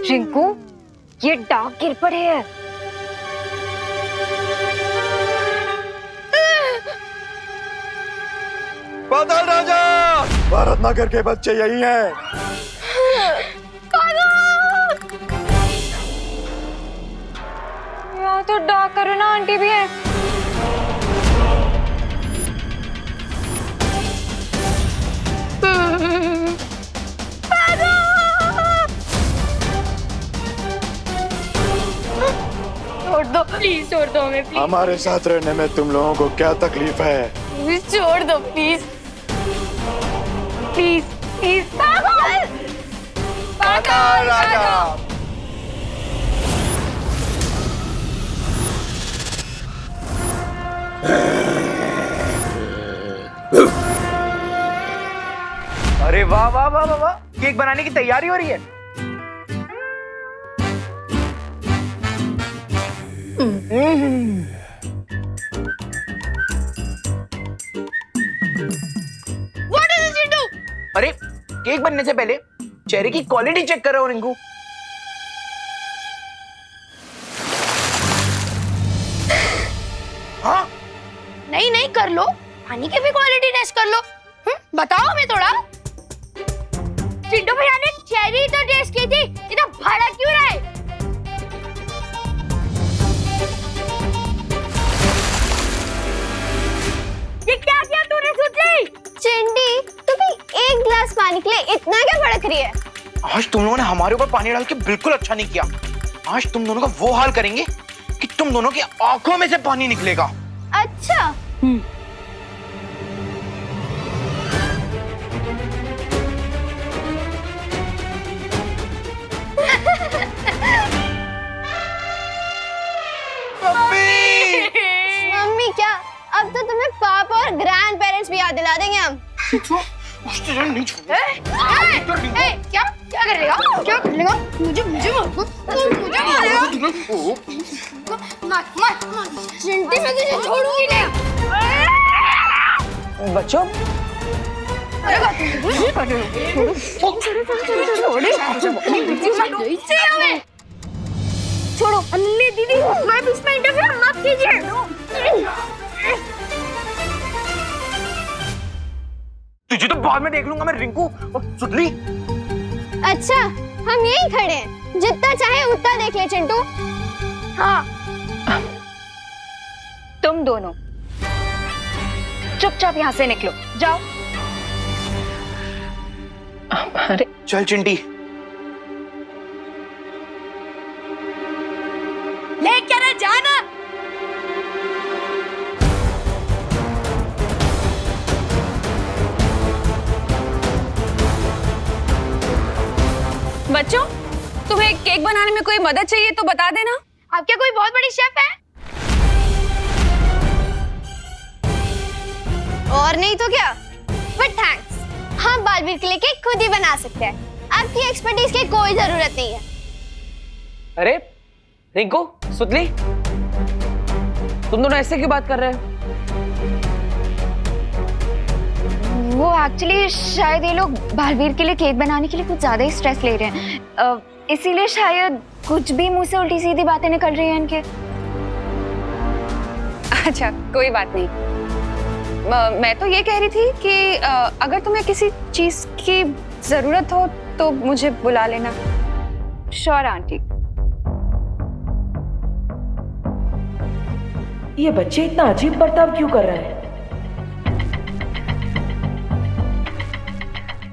रिंकू, ये डॉग गिर पड़े है। पाताल राजा, भारत नगर के बच्चे यही हैं। तो डार्क करुणा आंटी भी है। छोड़ दो प्लीज, छोड़ दो हमें प्लीज। हमारे साथ रहने में तुम लोगों को क्या तकलीफ है? प्लीज छोड़ दो प्लीज प्लीज प्लीज। पागल पागल राजा। अरे वाह वाह वाह वाह वाह, केक बनाने की तैयारी हो रही है। What is this you do? अरे केक बनने से पहले चेरी की क्वालिटी चेक कर रहा हूँ रिंकू। हाँ नहीं नहीं कर लो, पानी की भी क्वालिटी टेस्ट कर लो। बताओ हमें थोड़ा। चिंटू भैया ने चेरी तो टेस्ट की थी, इतना भाड़ा क्यों रहा है? ये क्या किया तूने सुतली? चिंटी, तुम्हें एक गिलास पानी के लिए इतना क्या भड़क रही है? आज तुम लोगों ने हमारे ऊपर पानी डाल के बिल्कुल अच्छा नहीं किया। आज तुम दोनों का वो हाल करेंगे कि तुम दोनों की आंखों में से पानी निकलेगा। अच्छा। मम्मी क्या? अब तो तुम्हें पापा और ग्रैंड पेरेंट्स भी याद दिला देंगे हम। क्या क्या करेगा? क्या करेगा? मुझे मुझे मुझे मारेगा। चिंटी मैं तुझे छोड़ूंगी नहीं। बच्चों छोड़ो अन्नी दीदी, मैं भी इसमें इंटरफेयर मत कीजिए। तुझे तो बाद में देख लूंगा मैं रिंकू। और सुतली। अच्छा हम यहीं खड़े हैं, जितना चाहे उतना देख ले चिंटू। हाँ तुम दोनों चुपचाप यहाँ से निकलो, जाओ। अरे चल चिंटी। ले क्या ना जाना। बच्चों, तुम्हें केक बनाने में कोई मदद चाहिए तो बता देना। आप क्या कोई बहुत बड़ी शेफ है? और नहीं तो क्या? बट थैंक्स, हम बालवीर के लिए केक खुद ही बना सकते हैं। आपकी एक्सपर्टीज की कोई जरूरत नहीं है। अरे रिंकू, सुतली, तुम दोनों ऐसे क्यों बात कर रहे हो? वो एक्चुअली शायद ये लोग बालवीर के लिए केक बनाने के लिए कुछ ज्यादा ही स्ट्रेस ले रहे हैं, इसीलिए शायद कुछ भी मुंह से उल्टी सीधी बातें निकल रही हैं इनके। अच्छा कोई बात नहीं। मैं तो ये कह रही थी कि अगर तुम्हें किसी चीज की जरूरत हो तो मुझे बुला लेना। Sure aunty. ये बच्चे इतना अजीब बर्ताव क्यों कर रहे हैं?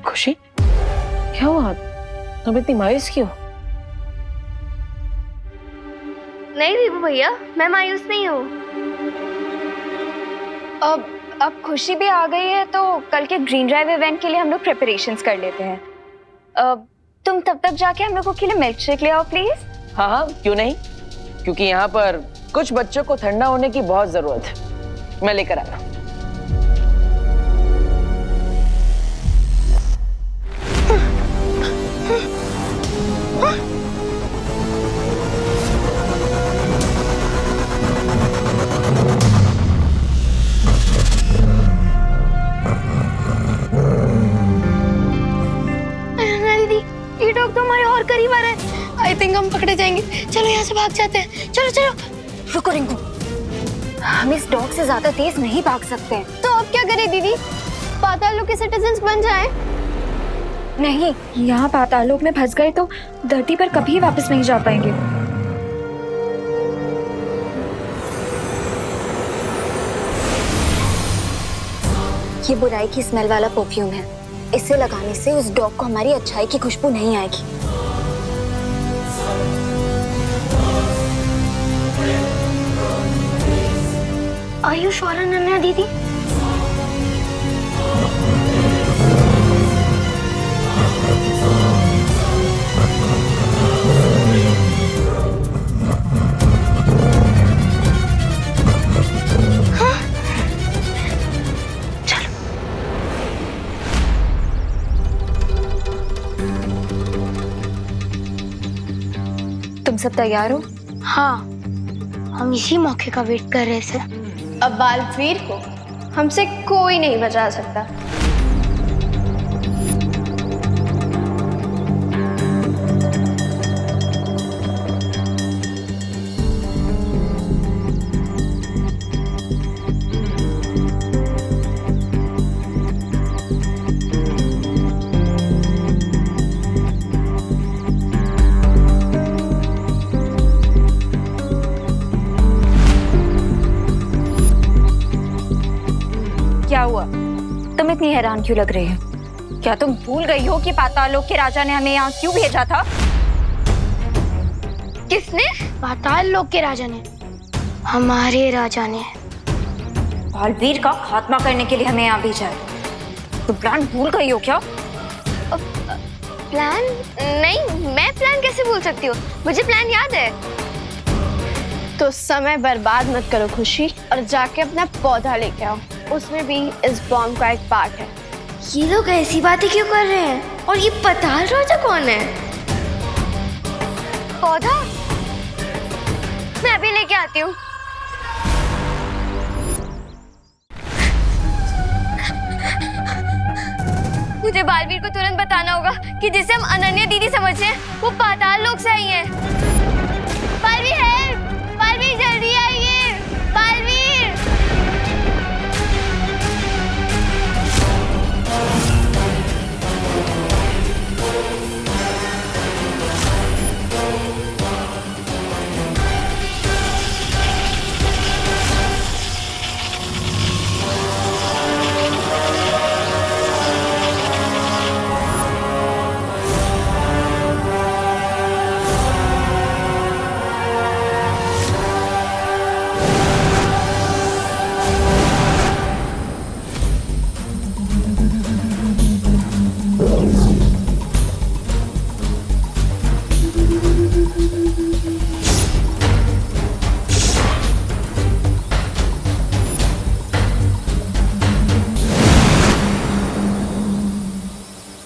खुशी, क्या हुआ? तुम इतनी मायूस क्यों? नहीं दीपू भैया, मैं मायूस नहीं हूँ। अब खुशी भी आ गई है तो कल के ग्रीन ड्राइव इवेंट के लिए हम लोग प्रिपरेशंस कर लेते हैं। तुम तब तक जाके हम लोगों के लिए मिल्क शेक ले आओ प्लीज। हाँ हाँ क्यों नहीं, क्योंकि यहाँ पर कुछ बच्चों को ठंडा होने की बहुत जरूरत है। मैं लेकर आया। ये डॉग तो हमारे और करीब आ रहा है। आई थिंक हम पकड़े जाएंगे। चलो यहाँ से भाग जाते हैं। चलो चलो। रुको रिंकू, हम इस डॉग से ज्यादा तेज नहीं भाग सकते। तो अब क्या करें दीदी? पाताल लोक के सिटीजन्स बन जाएं? नहीं, यहाँ पाताल लोक में फंस गए तो धरती पर कभी वापस नहीं जा पाएंगे। ये बुराई की स्मेल वाला परफ्यूम है। इसे लगाने से उस डॉग को हमारी अच्छाई की खुशबू नहीं आएगी। Are you sure, अनन्या दीदी? हाँ? चलो। तुम सब तैयार हो? हाँ, हम इसी मौके का वेट कर रहे थे। अब बालवीर को हमसे कोई नहीं बचा सकता। क्या हुआ? तुम इतनी हैरान क्यों लग रही हो? क्या तुम भूल गई हो कि पाताल लोक के राजा ने हमें यहाँ क्यों भेजा था? किसने? पाताल लोक के राजा ने, हमारे राजा ने। बालवीर का खात्मा करने के लिए हमें यहाँ भेजा है। तुम प्लान भूल गई हो क्या? प्लान? नहीं, मैं प्लान कैसे भूल सकती हूँ? मुझे प्लान याद है। तो समय बर्बाद मत करो खुशी, और जाके अपना पौधा लेके आओ। उसमें भी इस बॉम्ब का एक पार्ट है। ये लोग ऐसी बातें क्यों कर रहे हैं? और ये पाताल राजा कौन है? पौधा? मैं अभी लेके आती हूँ। मुझे बालवीर को तुरंत बताना होगा कि जिसे हम अनन्या दीदी समझते हैं वो पाताल लोक से आई है। बालवीर है, बालवीर जल्दी आइए, बालवीर।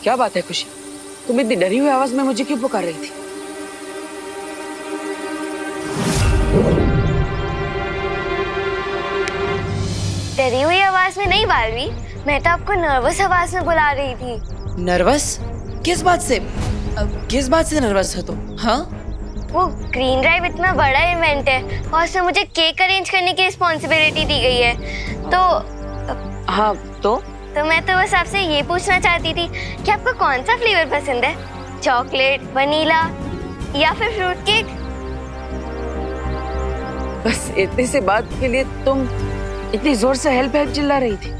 क्या बात है खुशी? तुम इतनी डरी हुई आवाज में मुझे क्यों पुकार रही थी? डरी हुई आवाज में नहीं बालवीर, मैं तो आपको नर्वस आवाज में बुला रही थी। नर्वस? किस बात से? किस बात से नर्वस है तुम? हाँ? वो ग्रीन ड्राइव इतना बड़ा इवेंट है और उसमें मुझे केक अरेंज करने की रिस्पॉन्सिबिलिटी दी गई है। तो हाँ, तो मैं तो बस आपसे ये पूछना चाहती थी कि आपको कौन सा फ्लेवर पसंद है? चॉकलेट, वनीला या फिर फ्रूट केक? बस इतनी सी बात के लिए तुम इतनी जोर से हेल्प हेल्प चिल्ला रही थी?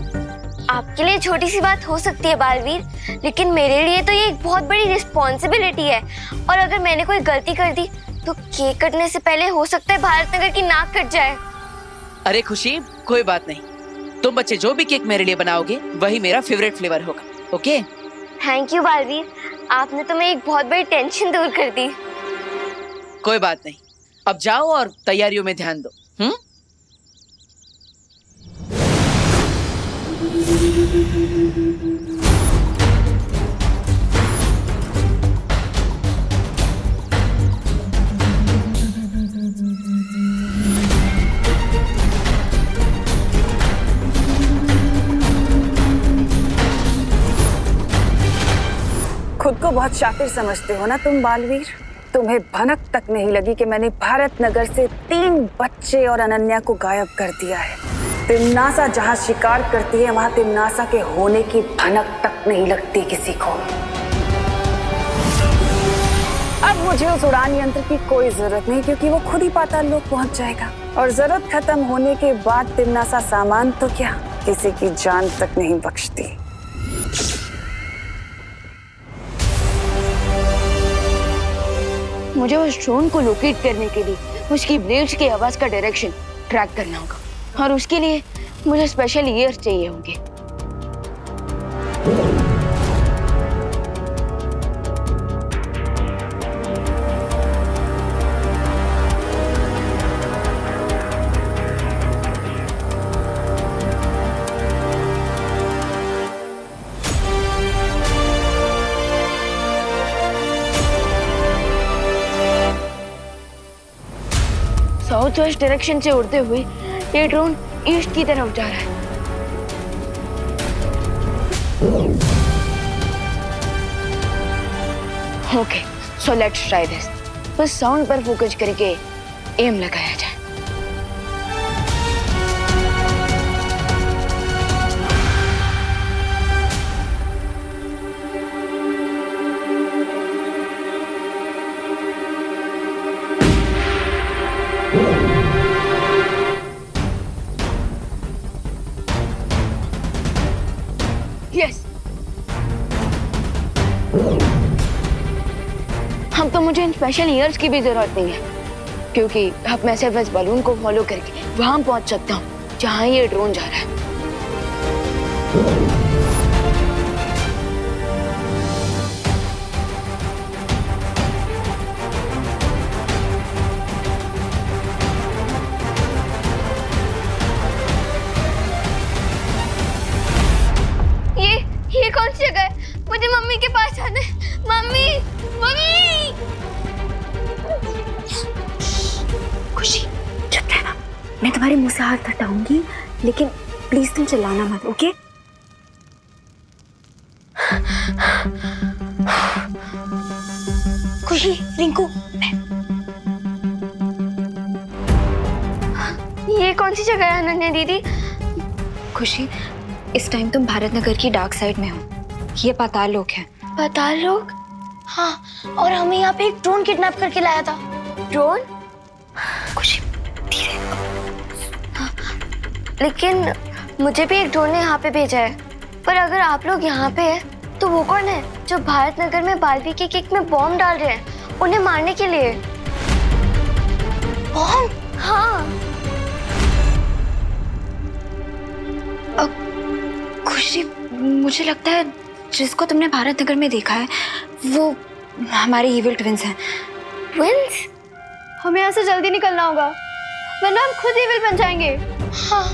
आपके लिए छोटी सी बात हो सकती है बालवीर, लेकिन मेरे लिए तो ये एक बहुत बड़ी रिस्पॉन्सिबिलिटी है। और अगर मैंने कोई गलती कर दी तो केक कटने से पहले हो सकता है भारत नगर की नाक कट जाए। अरे खुशी, कोई बात नहीं। तुम बच्चे जो भी केक मेरे लिए बनाओगे वही मेरा फेवरेट फ्लेवर होगा। ओके? थैंक यू बालवीर, आपने तो मेरी एक बहुत बड़ी टेंशन दूर कर दी। कोई बात नहीं, अब जाओ और तैयारियों में ध्यान दो। खुद को बहुत शातिर समझते हो ना तुम बालवीर? तुम्हें भनक तक नहीं लगी कि मैंने भारत नगर से 3 बच्चे और अनन्या को गायब कर दिया है। तिम्नासा जहाँ शिकार करती है वहाँ तिम्नासा के होने की भनक तक नहीं लगती किसी को। अब मुझे उस उड़ान यंत्र की कोई जरूरत नहीं, क्योंकि वो खुद ही पाताल लोक पहुँच जाएगा। और जरूरत खत्म होने के बाद तिम्नासा सामान तो क्या किसी की जान तक नहीं बख्शती। मुझे उस ड्रोन को लोकेट करने के लिए उसकी ब्लेड्स की आवाज का डायरेक्शन ट्रैक करना होगा और उसके लिए मुझे स्पेशल ईयर्स चाहिए होंगे। साउथ वेस्ट डायरेक्शन से उड़ते हुए ये ड्रोन ईस्ट की तरफ जा रहा है। Okay, so let's try this. बस साउंड पर फोकस करके एम लगाया जाए। यस, हम तो मुझे इन स्पेशल ईयर्स की भी जरूरत नहीं है, क्योंकि अब मैं सिर्फ इस बलून को फॉलो करके वहां पहुंच सकता हूँ जहां ये ड्रोन जा रहा है। ये कौन सी जगह है? मुझे मम्मी के पास जाना है। Mummy, mummy! खुशी, चुप रहना। मैं तुम्हारे मुंह से हाथ हटाऊंगी, लेकिन प्लीज तुम चिल्लाना मत, ओके? खुशी, रिंकू, ये कौन सी जगह है अनन्या दीदी? खुशी, इस टाइम तुम भारत नगर की डार्क साइड में हो। ये पाताल लोक है। पाताल लोक? हाँ, और हमें यहाँ पे एक ड्रोन किडनैप करके लाया था। ड्रोन? खुशी, धीरे। हाँ, लेकिन मुझे भी एक ड्रोन ने यहाँ पे भेजा है। पर अगर आप लोग यहाँ पे हैं, तो वो कौन है जो भारत नगर में बालवी के केक में बॉम्ब डाल रहे हैं उन्हें मारने के लिए? बॉम्ब? हाँ। खुशी, मुझे लगता है जिसको तुमने भारत नगर में देखा है वो हमारे इविल ट्विंस हैं। ट्विंस? हमें यहाँ से जल्दी निकलना होगा, वरना हम खुद इविल बन जाएंगे। हाँ।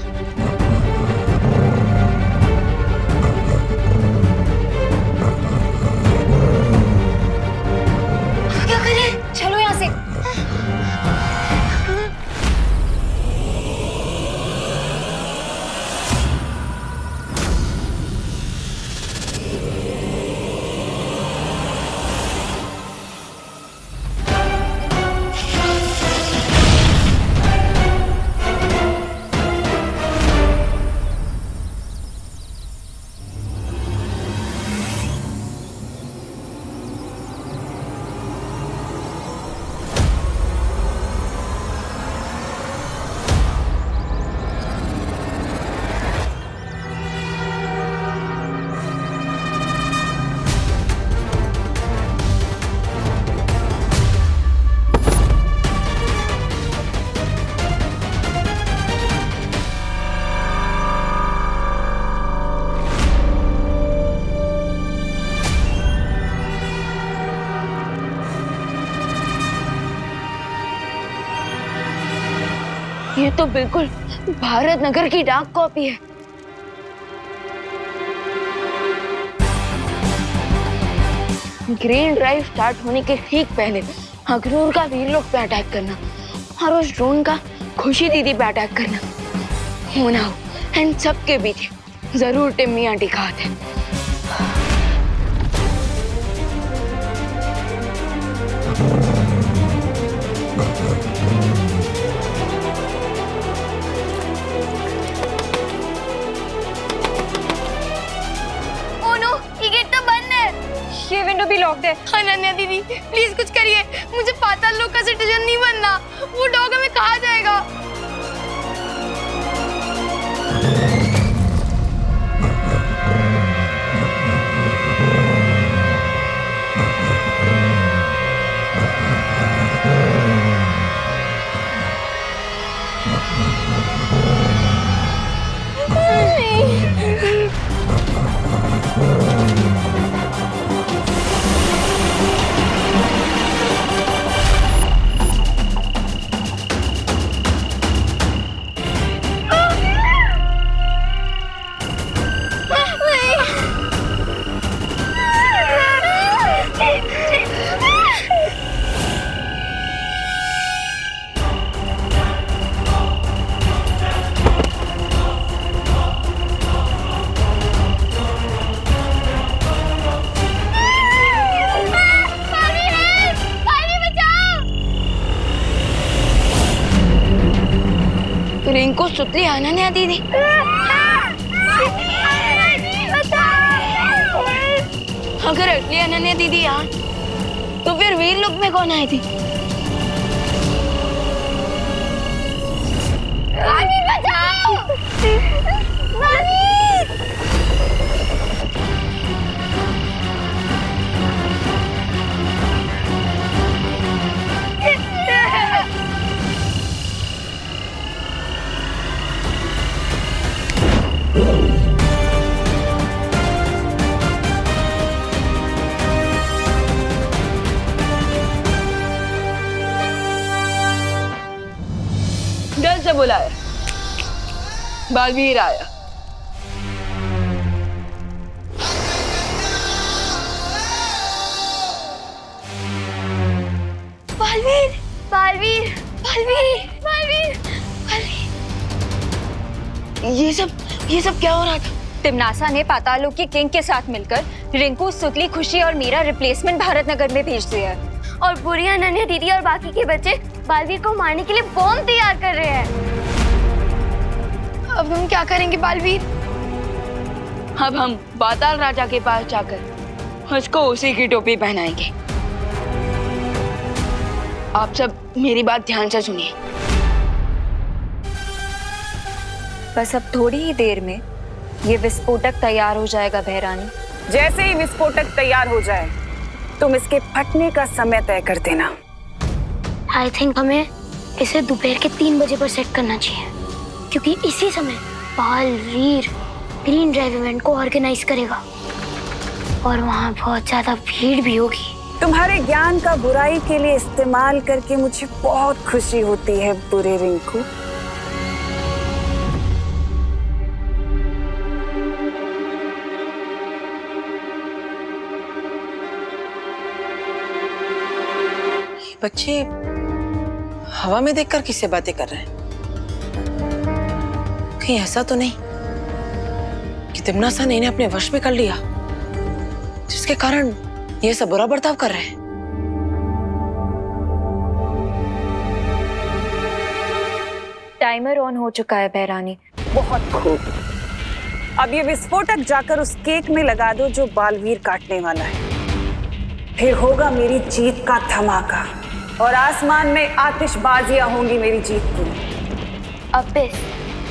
क्या करें? चलो यहाँ से। ये तो बिल्कुल भारत नगर की डाक कॉपी है। ग्रीन ड्राइव स्टार्ट होने के ठीक पहले अखनूर का वीरलोक पे अटैक करना और उस ड्रोन का खुशी दीदी पे अटैक करना होना हो, एंड सबके बीच जरूर टिम्मी आंटी का हाथ है। ये विंडो भी लॉक्ड है। अनन्या दीदी, प्लीज कुछ करिए, मुझे पाताल लोक का सिटीजन नहीं बनना। वो डॉग हमें कहाँ जाएगा? रिंकू सुतली आना नहीं आती थी। अगर असली अनन्या दीदी यहाँ तो फिर वीर लोक में कौन आई थी? नानी बचाओ! नानी! जल्द से बुलाया, बालवीर आया। बालवीर! बालवीर! बालवीर! बालवीर! ये सब क्या हो रहा था? तिमनासा ने पाताल लोक के किंग के साथ मिलकर रिंकू, सुतली, खुशी और मीरा रिप्लेसमेंट भारत नगर में भेज दिया है। और बुरी अनन्या दीदी और बाकी के बच्चे बालवीर को मारने के लिए बॉम्ब तैयार कर रहे हैं। अब हम क्या करेंगे बालवीर? अब हम पाताल राजा के पास जाकर उसको उसी की टोपी पहनाएंगे। आप सब मेरी बात ध्यान से सुनिए। बस अब थोड़ी ही देर में ये विस्फोटक तैयार हो जाएगा बहरानी। जैसे ही विस्फोटक तैयार हो जाए तुम इसके फटने का समय तय कर देना। आई थिंक हमें इसे दोपहर के 3 बजे पर सेट करना चाहिए, क्योंकि इसी समय बालवीर ग्रीन ड्राइव इवेंट को ऑर्गेनाइज करेगा और वहाँ बहुत ज्यादा भीड़ भी होगी। तुम्हारे ज्ञान का बुराई के लिए इस्तेमाल करके मुझे बहुत खुशी होती है बुरे रिंकू। बच्चे हवा में देखकर किससे बातें कर रहे हैं? कहीं ऐसा तो नहीं कि तिमनासा ने इन्हें अपने वश में कर लिया, जिसके कारण ये सब बुरा बर्ताव कर रहे हैं? टाइमर ऑन हो चुका है बहरानी। बहुत खूब। अब ये विस्फोटक जाकर उस केक में लगा दो जो बालवीर काटने वाला है। फिर होगा मेरी जीत का धमाका और आसमान में आतिशबाजियां होंगी मेरी जीत की। अब इस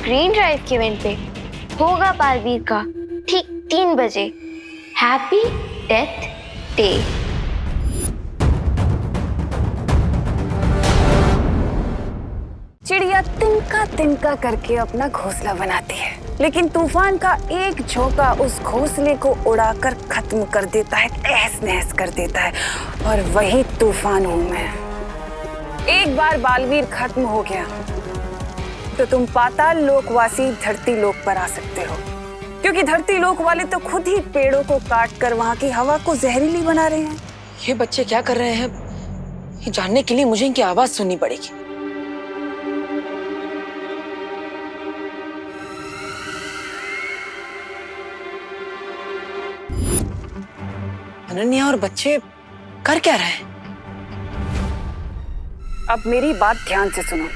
ग्रीन ड्राइव के इवेंट पे होगा बालवीर का ठीक 3 बजे हैप्पी डेथ डे। चिड़िया तिनका तिनका करके अपना घोंसला बनाती है, लेकिन तूफान का एक झोंका उस घोंसले को उड़ाकर खत्म कर देता है, तहस नहस कर देता है। और वही तूफान हूं मैं। एक बार बालवीर खत्म हो गया तो तुम पाताल लोकवासी धरती लोक पर आ सकते हो, क्योंकि धरती लोक वाले तो खुद ही पेड़ों को काट कर वहां की हवा को जहरीली बना रहे हैं। ये बच्चे क्या कर रहे हैं, ये जानने के लिए मुझे इनकी आवाज सुननी पड़ेगी। अनन्या और बच्चे कर क्या रहे हैं? अब मेरी बात ध्यान से सुनो।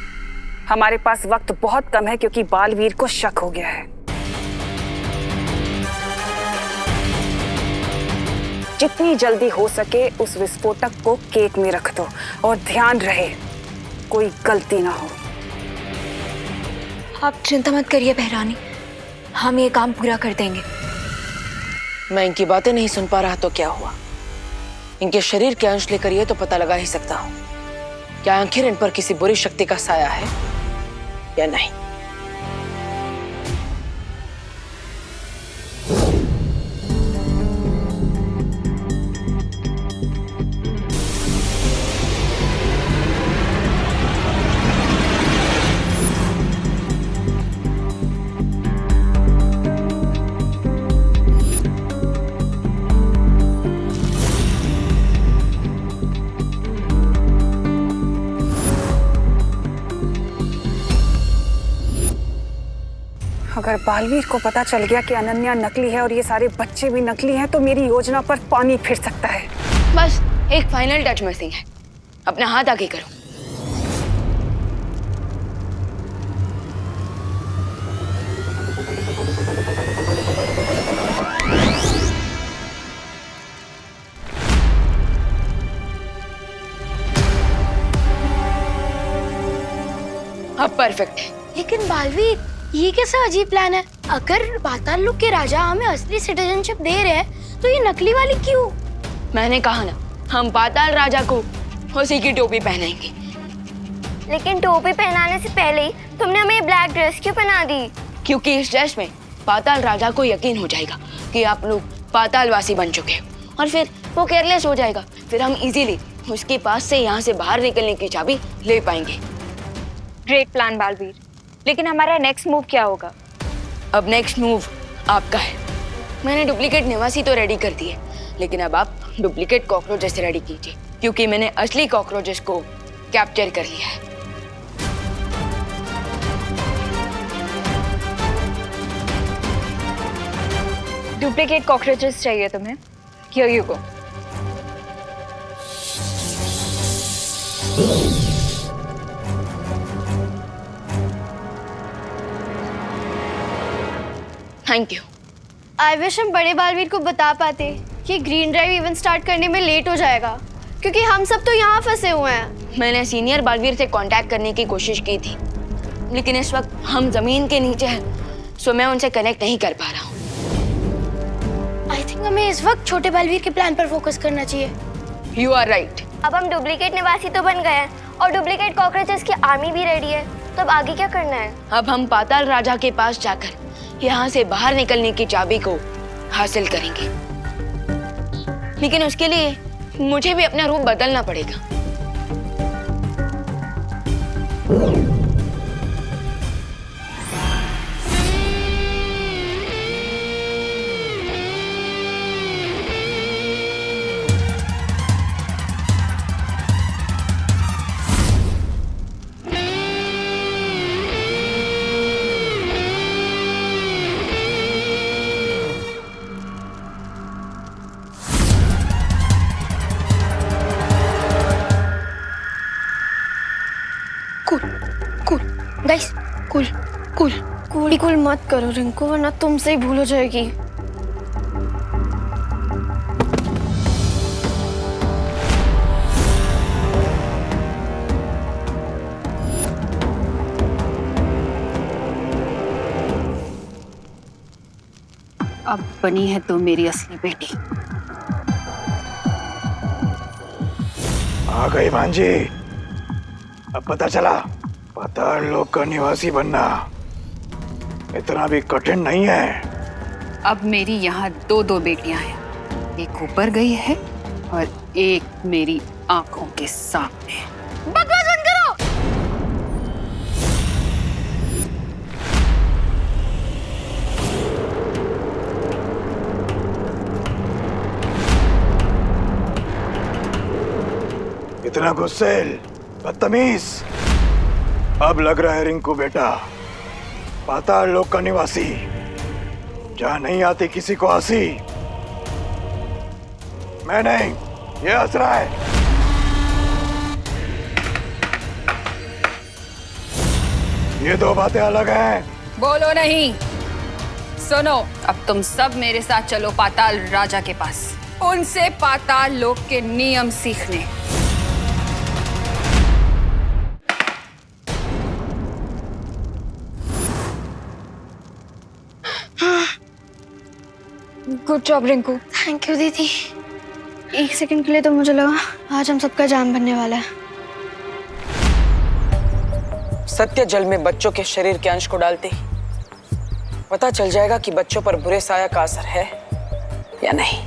हमारे पास वक्त बहुत कम है, क्योंकि बालवीर को शक हो गया है। जितनी जल्दी हो सके उस विस्फोटक को केक में रख दो, और ध्यान रहे कोई गलती ना हो। आप चिंता मत करिए बहरानी, हम ये काम पूरा कर देंगे। मैं इनकी बातें नहीं सुन पा रहा तो क्या हुआ? इनके शरीर के अंश लेकर ये तो पता लगा ही सकता हूँ क्या आखिर इन पर किसी बुरी शक्ति का साया है, या नहीं। अगर बालवीर को पता चल गया कि अनन्या नकली है और ये सारे बच्चे भी नकली हैं, तो मेरी योजना पर पानी फिर सकता है। बस एक फाइनल टच मिसिंग है, अपना हाथ आगे करो। अब परफेक्ट है। लेकिन बालवीर, ये कैसा अजीब प्लान है? अगर पाताल लोक के राजा हमें असली सिटीजनशिप दे रहे हैं, तो ये नकली वाली क्यों? मैंने कहा ना, हम पाताल राजा को उसी की टोपी पहनाएंगे। लेकिन टोपी पहनाने से पहले ही तुमने हमें ब्लैक ड्रेस क्यों पहना दी? क्योंकि इस ड्रेस में पाताल राजा को यकीन हो जाएगा कि आप लोग पातालवासी बन चुके हो, और फिर वो केयरलेस हो जाएगा। फिर हम इजीली उसके पास से यहाँ से बाहर निकलने की चाबी ले पाएंगे। ग्रेट प्लान बालवीर, लेकिन हमारा नेक्स्ट मूव क्या होगा? अब नेक्स्ट मूव आपका है। मैंने डुप्लीकेट निवासी तो रेडी कर दिए, लेकिन अब आप डुप्लीकेट कॉकरोचेस रेडी कीजिए, क्योंकि मैंने असली कॉकरोचेस को कैप्चर कर लिया है। डुप्लीकेट कॉकरोचेस चाहिए तुम्हें? Here you go. Thank you. I wish हम बड़े बालवीर को बता पाते कि ग्रीन ड्राइव इवेंट स्टार्ट करने में लेट हो जाएगा, क्योंकि हम सब तो यहाँ फंसे हुए हैं। मैंने सीनियर बालवीर से कांटेक्ट करने की कोशिश की थी, लेकिन इस वक्त हम जमीन के नीचे हैं, सो मैं उनसे कनेक्ट नहीं कर पा रहा हूँ। आई थिंक हमें इस वक्त छोटे बालवीर के प्लान पर फोकस करना चाहिए। You are right. अब हम डुप्लीकेट निवासी तो बन गए हैं और डुप्लीकेट कॉकरोचेस की आर्मी भी रेडी है, तो अब आगे क्या करना है? अब हम पाताल राजा के पास जाकर यहाँ से बाहर निकलने की चाबी को हासिल करेंगे, लेकिन उसके लिए मुझे भी अपना रूप बदलना पड़ेगा। Guys, cool cool cool cool मत करो रिंकू, वरना तुमसे ही भूल हो जाएगी। अब बनी है तो मेरी असली बेटी। आ गई भांजी, अब पता चला पाताल लोक का निवासी बनना इतना भी कठिन नहीं है। अब मेरी यहाँ दो बेटियां हैं, एक ऊपर गई है और एक मेरी आंखों के सामने। बकवास बंद करो। इतना गुस्सेल, बदतमीज। अब लग रहा है रिंकू बेटा पाताल लोक का निवासी, जहाँ नहीं आती किसी को हंसी। मैं नहीं, ये हंस रहा है। ये दो बातें अलग हैं। बोलो नहीं, सुनो। अब तुम सब मेरे साथ चलो पाताल राजा के पास, उनसे पाताल लोक के नियम सीखने। Good job Rinku. Thank you दीदी। एक सेकंड के लिए तो मुझे लगा आज हम सबका जान बनने वाला है। सत्य जल में बच्चों के शरीर के अंश को डालते ही पता चल जाएगा कि बच्चों पर बुरे साया का असर है या नहीं।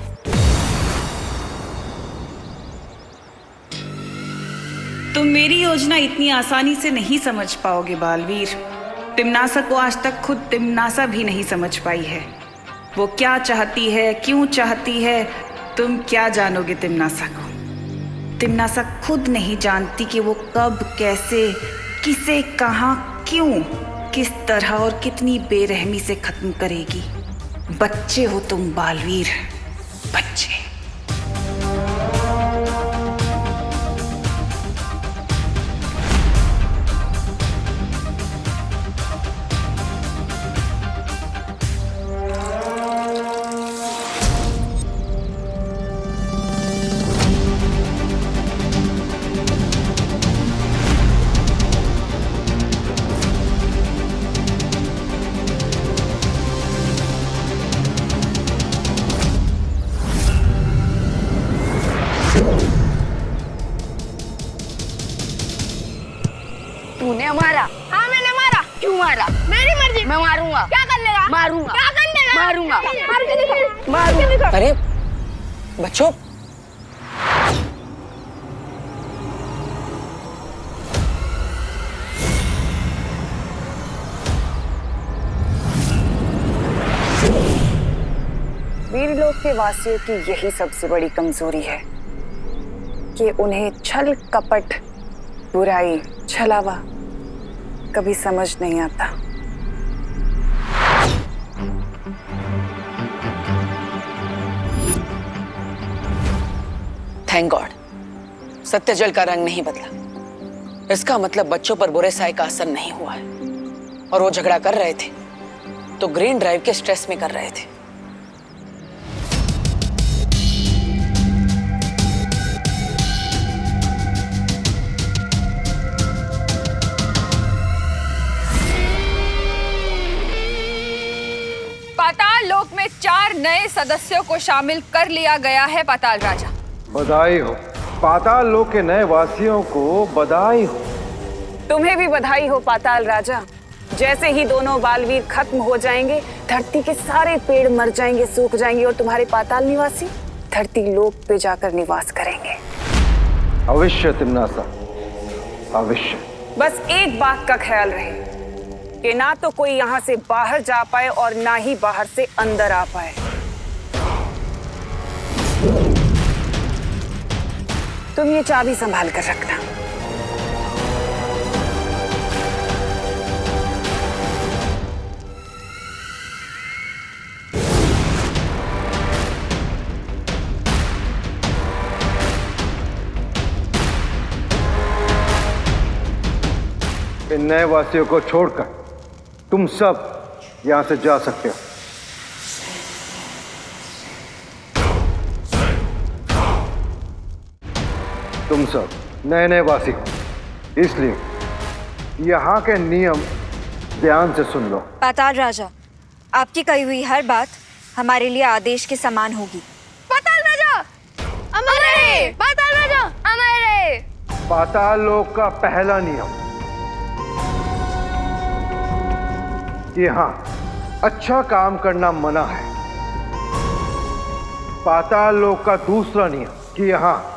तुम मेरी योजना इतनी आसानी से नहीं समझ पाओगे बालवीर। तिम्नासा को आज तक खुद तिम्नासा भी नहीं समझ पाई है। वो क्या चाहती है, क्यों चाहती है, तुम क्या जानोगे तिम्नासा को? तिम्नासा खुद नहीं जानती कि वो कब, कैसे, किसे, कहां, क्यों, किस तरह और कितनी बेरहमी से खत्म करेगी। बच्चे हो तुम बालवीर, बच्चे। तूने मारा? हाँ मैंने मारा। क्यों मारा? मेरी मर्जी। मैं मारूंगा। क्या कर लेगा? मारूंगा। क्या कर लेगा? मारूंगा। मार के दिखा। मारूंगा। अरे बच्चों, वीरलोक के वासियों की यही सबसे बड़ी कमजोरी है कि उन्हें छल, कपट, बुराई, छलावा कभी समझ नहीं आता। थैंक गॉड सत्य जल का रंग नहीं बदला। इसका मतलब बच्चों पर बुरे साए का असर नहीं हुआ है। और वो झगड़ा कर रहे थे तो ग्रीन ड्राइव के स्ट्रेस में कर रहे थे। पाताल लोक में 4 नए सदस्यों को शामिल कर लिया गया है पाताल राजा। बधाई हो पाताल लोक के नए वासियों को, बधाई हो। तुम्हें भी बधाई हो पाताल राजा। जैसे ही दोनों बालवीर खत्म हो जाएंगे, धरती के सारे पेड़ मर जाएंगे, सूख जाएंगे और तुम्हारे पाताल निवासी धरती लोक पे जाकर निवास करेंगे। अवश्य तिम्नासा, अवश्य। बस एक बात का ख्याल रहे कि ना तो कोई यहाँ से बाहर जा पाए और ना ही बाहर से अंदर आ पाए। तुम ये चाबी संभाल कर रखना। इन नए वासियों को छोड़कर तुम सब यहां से जा सकते हो। तुम सब नए नए वासी हो, इसलिए यहाँ के नियम ध्यान से सुन लो। पाताल राजा, आपकी कही हुई हर बात हमारे लिए आदेश के समान होगी। पाताल राजा अमर रहे। पाताल राजा अमर रहे। पाताल लोक का पहला नियम कि हाँ, अच्छा काम करना मना है। पाताल लोक का दूसरा नियम कि यहाँ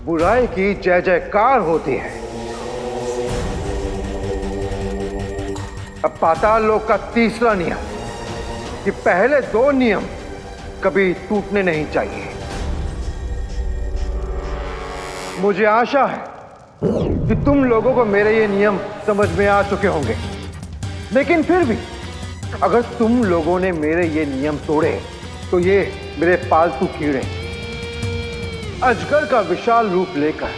बुराई की जय जयकार होती है। अब पाताल लोक का तीसरा नियम कि पहले 2 नियम कभी टूटने नहीं चाहिए। मुझे आशा है कि तुम लोगों को मेरे ये नियम समझ में आ चुके होंगे, लेकिन फिर भी अगर तुम लोगों ने मेरे ये नियम तोड़े तो ये मेरे पालतू कीड़े अजगर का विशाल रूप लेकर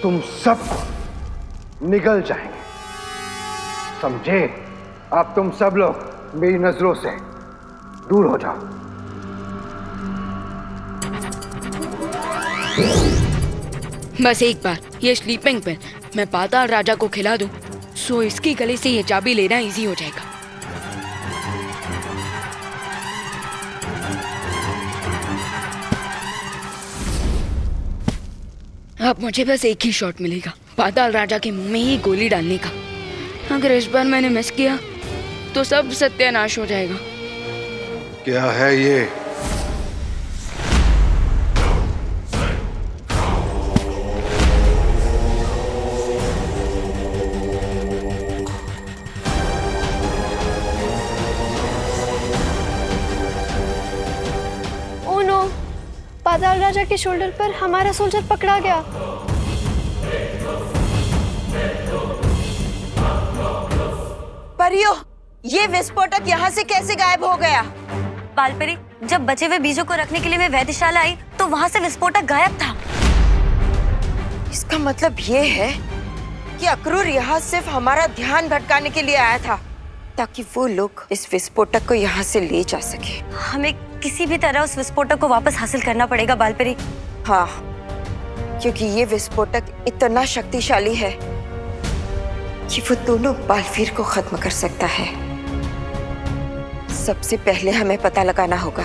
तुम सबको निगल जाएंगे। समझे? अब तुम सब लोग मेरी नजरों से दूर हो जाओ। बस एक बार ये स्लीपिंग पिल मैं पाताल राजा को खिला दूं, सो इसकी गले से ये चाबी लेना इजी हो जाएगा। अब मुझे बस एक ही शॉट मिलेगा। पाताल राजा के मुंह में ही गोली डालने का। अगर इस बार मैंने मिस किया तो सब सत्यानाश हो जाएगा। क्या है ये? ओह नो, पाताल राजा के शोल्डर पर हमारा सोल्जर पकड़ा गया। परियो, ये विस्फोटक यहाँ से कैसे गायब हो गया? बालपरी, जब बचे हुए बीजों को रखने के लिए मैं वैद्यशाला आई तो वहाँ से विस्फोटक गायब था। इसका मतलब ये है कि अक्रूर यहाँ सिर्फ हमारा ध्यान भटकाने के लिए आया था, ताकि वो लोग इस विस्फोटक को यहाँ से ले जा सके। हमें किसी भी तरह उस विस्फोटक को वापस हासिल करना पड़ेगा बालपरी। हाँ, क्योंकि ये विस्फोटक इतना शक्तिशाली है कि वो दोनों बालवीर को खत्म कर सकता है। सबसे पहले हमें पता लगाना होगा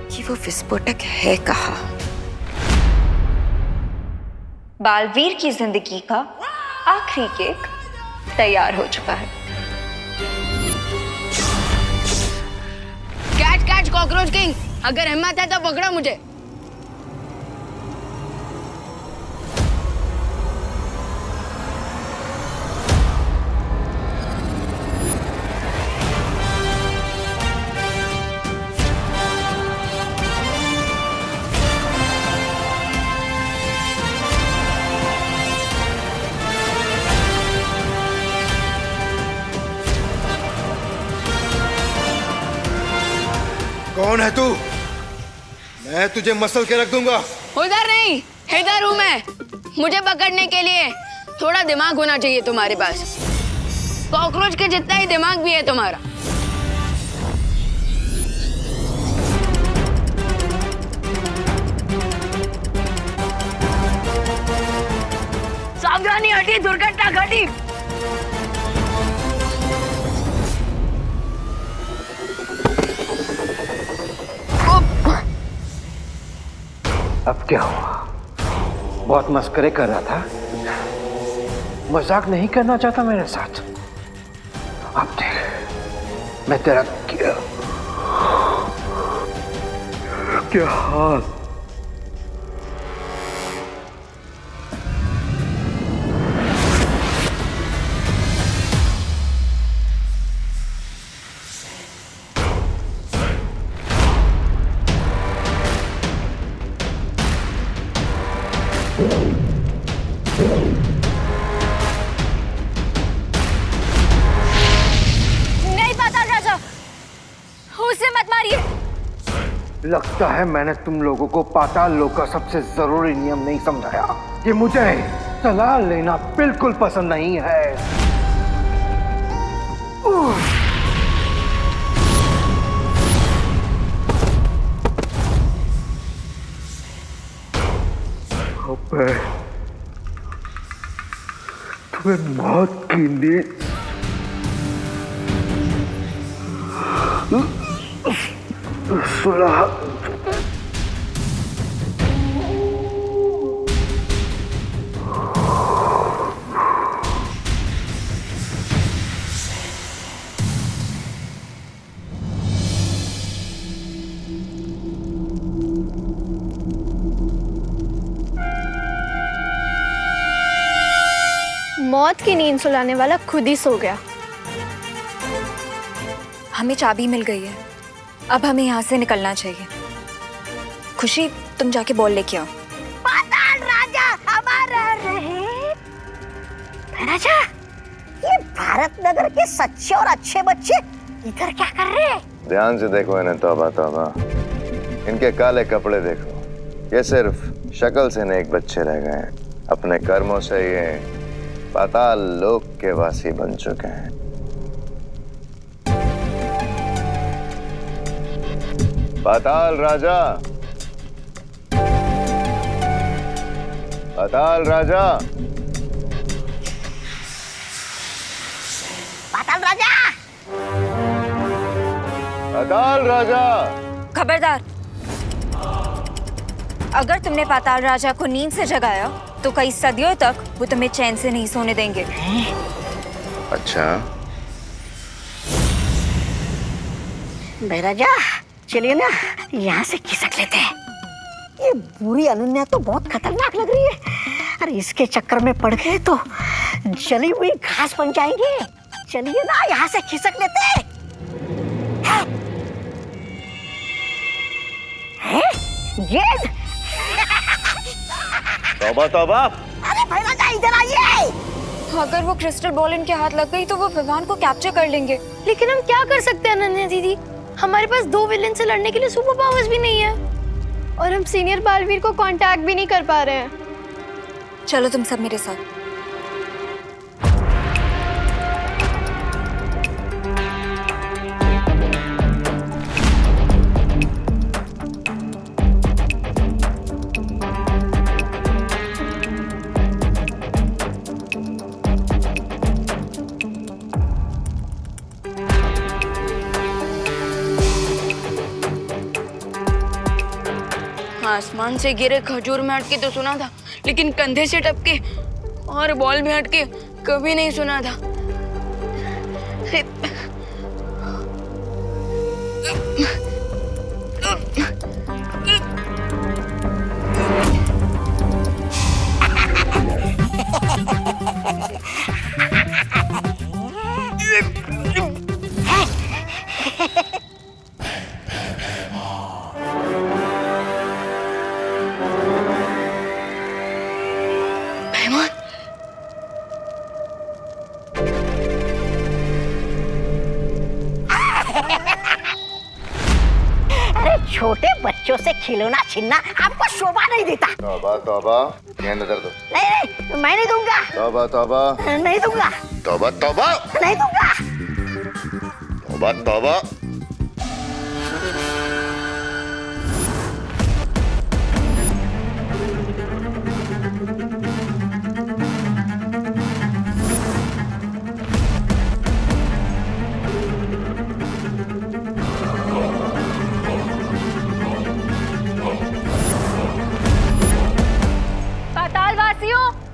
कि वो विस्फोटक है कहाँ। बालवीर की जिंदगी का आखिरी केक तैयार हो चुका है। कैच कैच कॉकरोच किंग, अगर हिम्मत है तो पकड़ो मुझे। कौन है तू? मैं तुझे मसल के रख दूंगा। उधर नहीं, इधर हूँ मैं। मुझे पकड़ने के लिए थोड़ा दिमाग होना चाहिए तुम्हारे पास। कॉकरोच के जितना ही दिमाग भी है तुम्हारा। सावधानी, हटी, दुर्घटना घटी। अब क्या हुआ? बहुत मस्करे कर रहा था, मजाक नहीं करना चाहता मेरे साथ। अब देख मैं तेरा क्या हाल। नहीं पाताल राजा, उसे मत मारिए। लगता है मैंने तुम लोगों को पाताल लोक का सबसे जरूरी नियम नहीं समझाया कि मुझे सलाह लेना बिल्कुल पसंद नहीं है। अबे, तुम्हें मौत की नींद सुला। मौत की नींद सुलाने वाला खुद ही सो गया। हमें चाबी मिल गई है, अब हमें यहाँ से निकलना चाहिए। खुशी, तुम जाके बॉल लेके आओ। पाताल राजा हमारा रहे। राजा, ये भारत नगर के सच्चे और अच्छे बच्चे इधर क्या कर रहे हैं? ध्यान से देखो इन्हें, तौबा तौबा। इनके काले कपड़े देखो, ये सिर्फ शक्ल से नेक बच्चे रह गए हैं। अपने कर्मों से ये पाताल लोक के वासी बन चुके हैं। पाताल राजा, पाताल राजा, पाताल राजा, पाताल राजा। खबरदार, अगर तुमने पाताल राजा को नींद से जगाया तो कई सदियों तक वो तुम्हें चैन से नहीं सोने देंगे। अच्छा, महाराजा चलिए ना यहाँ से खिसक लेते हैं। ये बुरी अनन्या तो बहुत खतरनाक लग रही है। अरे इसके चक्कर में पड़ गए तो जली हुई घास बन जाएंगे। चलिए ना यहाँ से खिसक लेते हैं। गेंद। तौबा तौबा। अरे महाराजा इधर आइए। अगर वो क्रिस्टल बॉल इनके हाथ लग गई तो वो विवान को कैप्चर कर लेंगे। लेकिन हम क्या कर सकते हैं अनन्या दीदी? हमारे पास 2 विलेन से लड़ने के लिए सुपर पावर्स भी नहीं है और हम सीनियर बालवीर को कांटेक्ट भी नहीं कर पा रहे हैं। चलो तुम सब मेरे साथ। आसमान से गिरे खजूर में हटके तो सुना था, लेकिन कंधे से टपके और बॉल में हटके कभी नहीं सुना था। छोटे बच्चों से खिलौना छीनना आपको शोभा नहीं देता। तौबा तौबा। गेंद उधर दो। नहीं, मैं नहीं दूंगा। तौबा तौबा। नहीं दूंगा। तौबा तौबा। नहीं दूंगा। तौबा तौबा।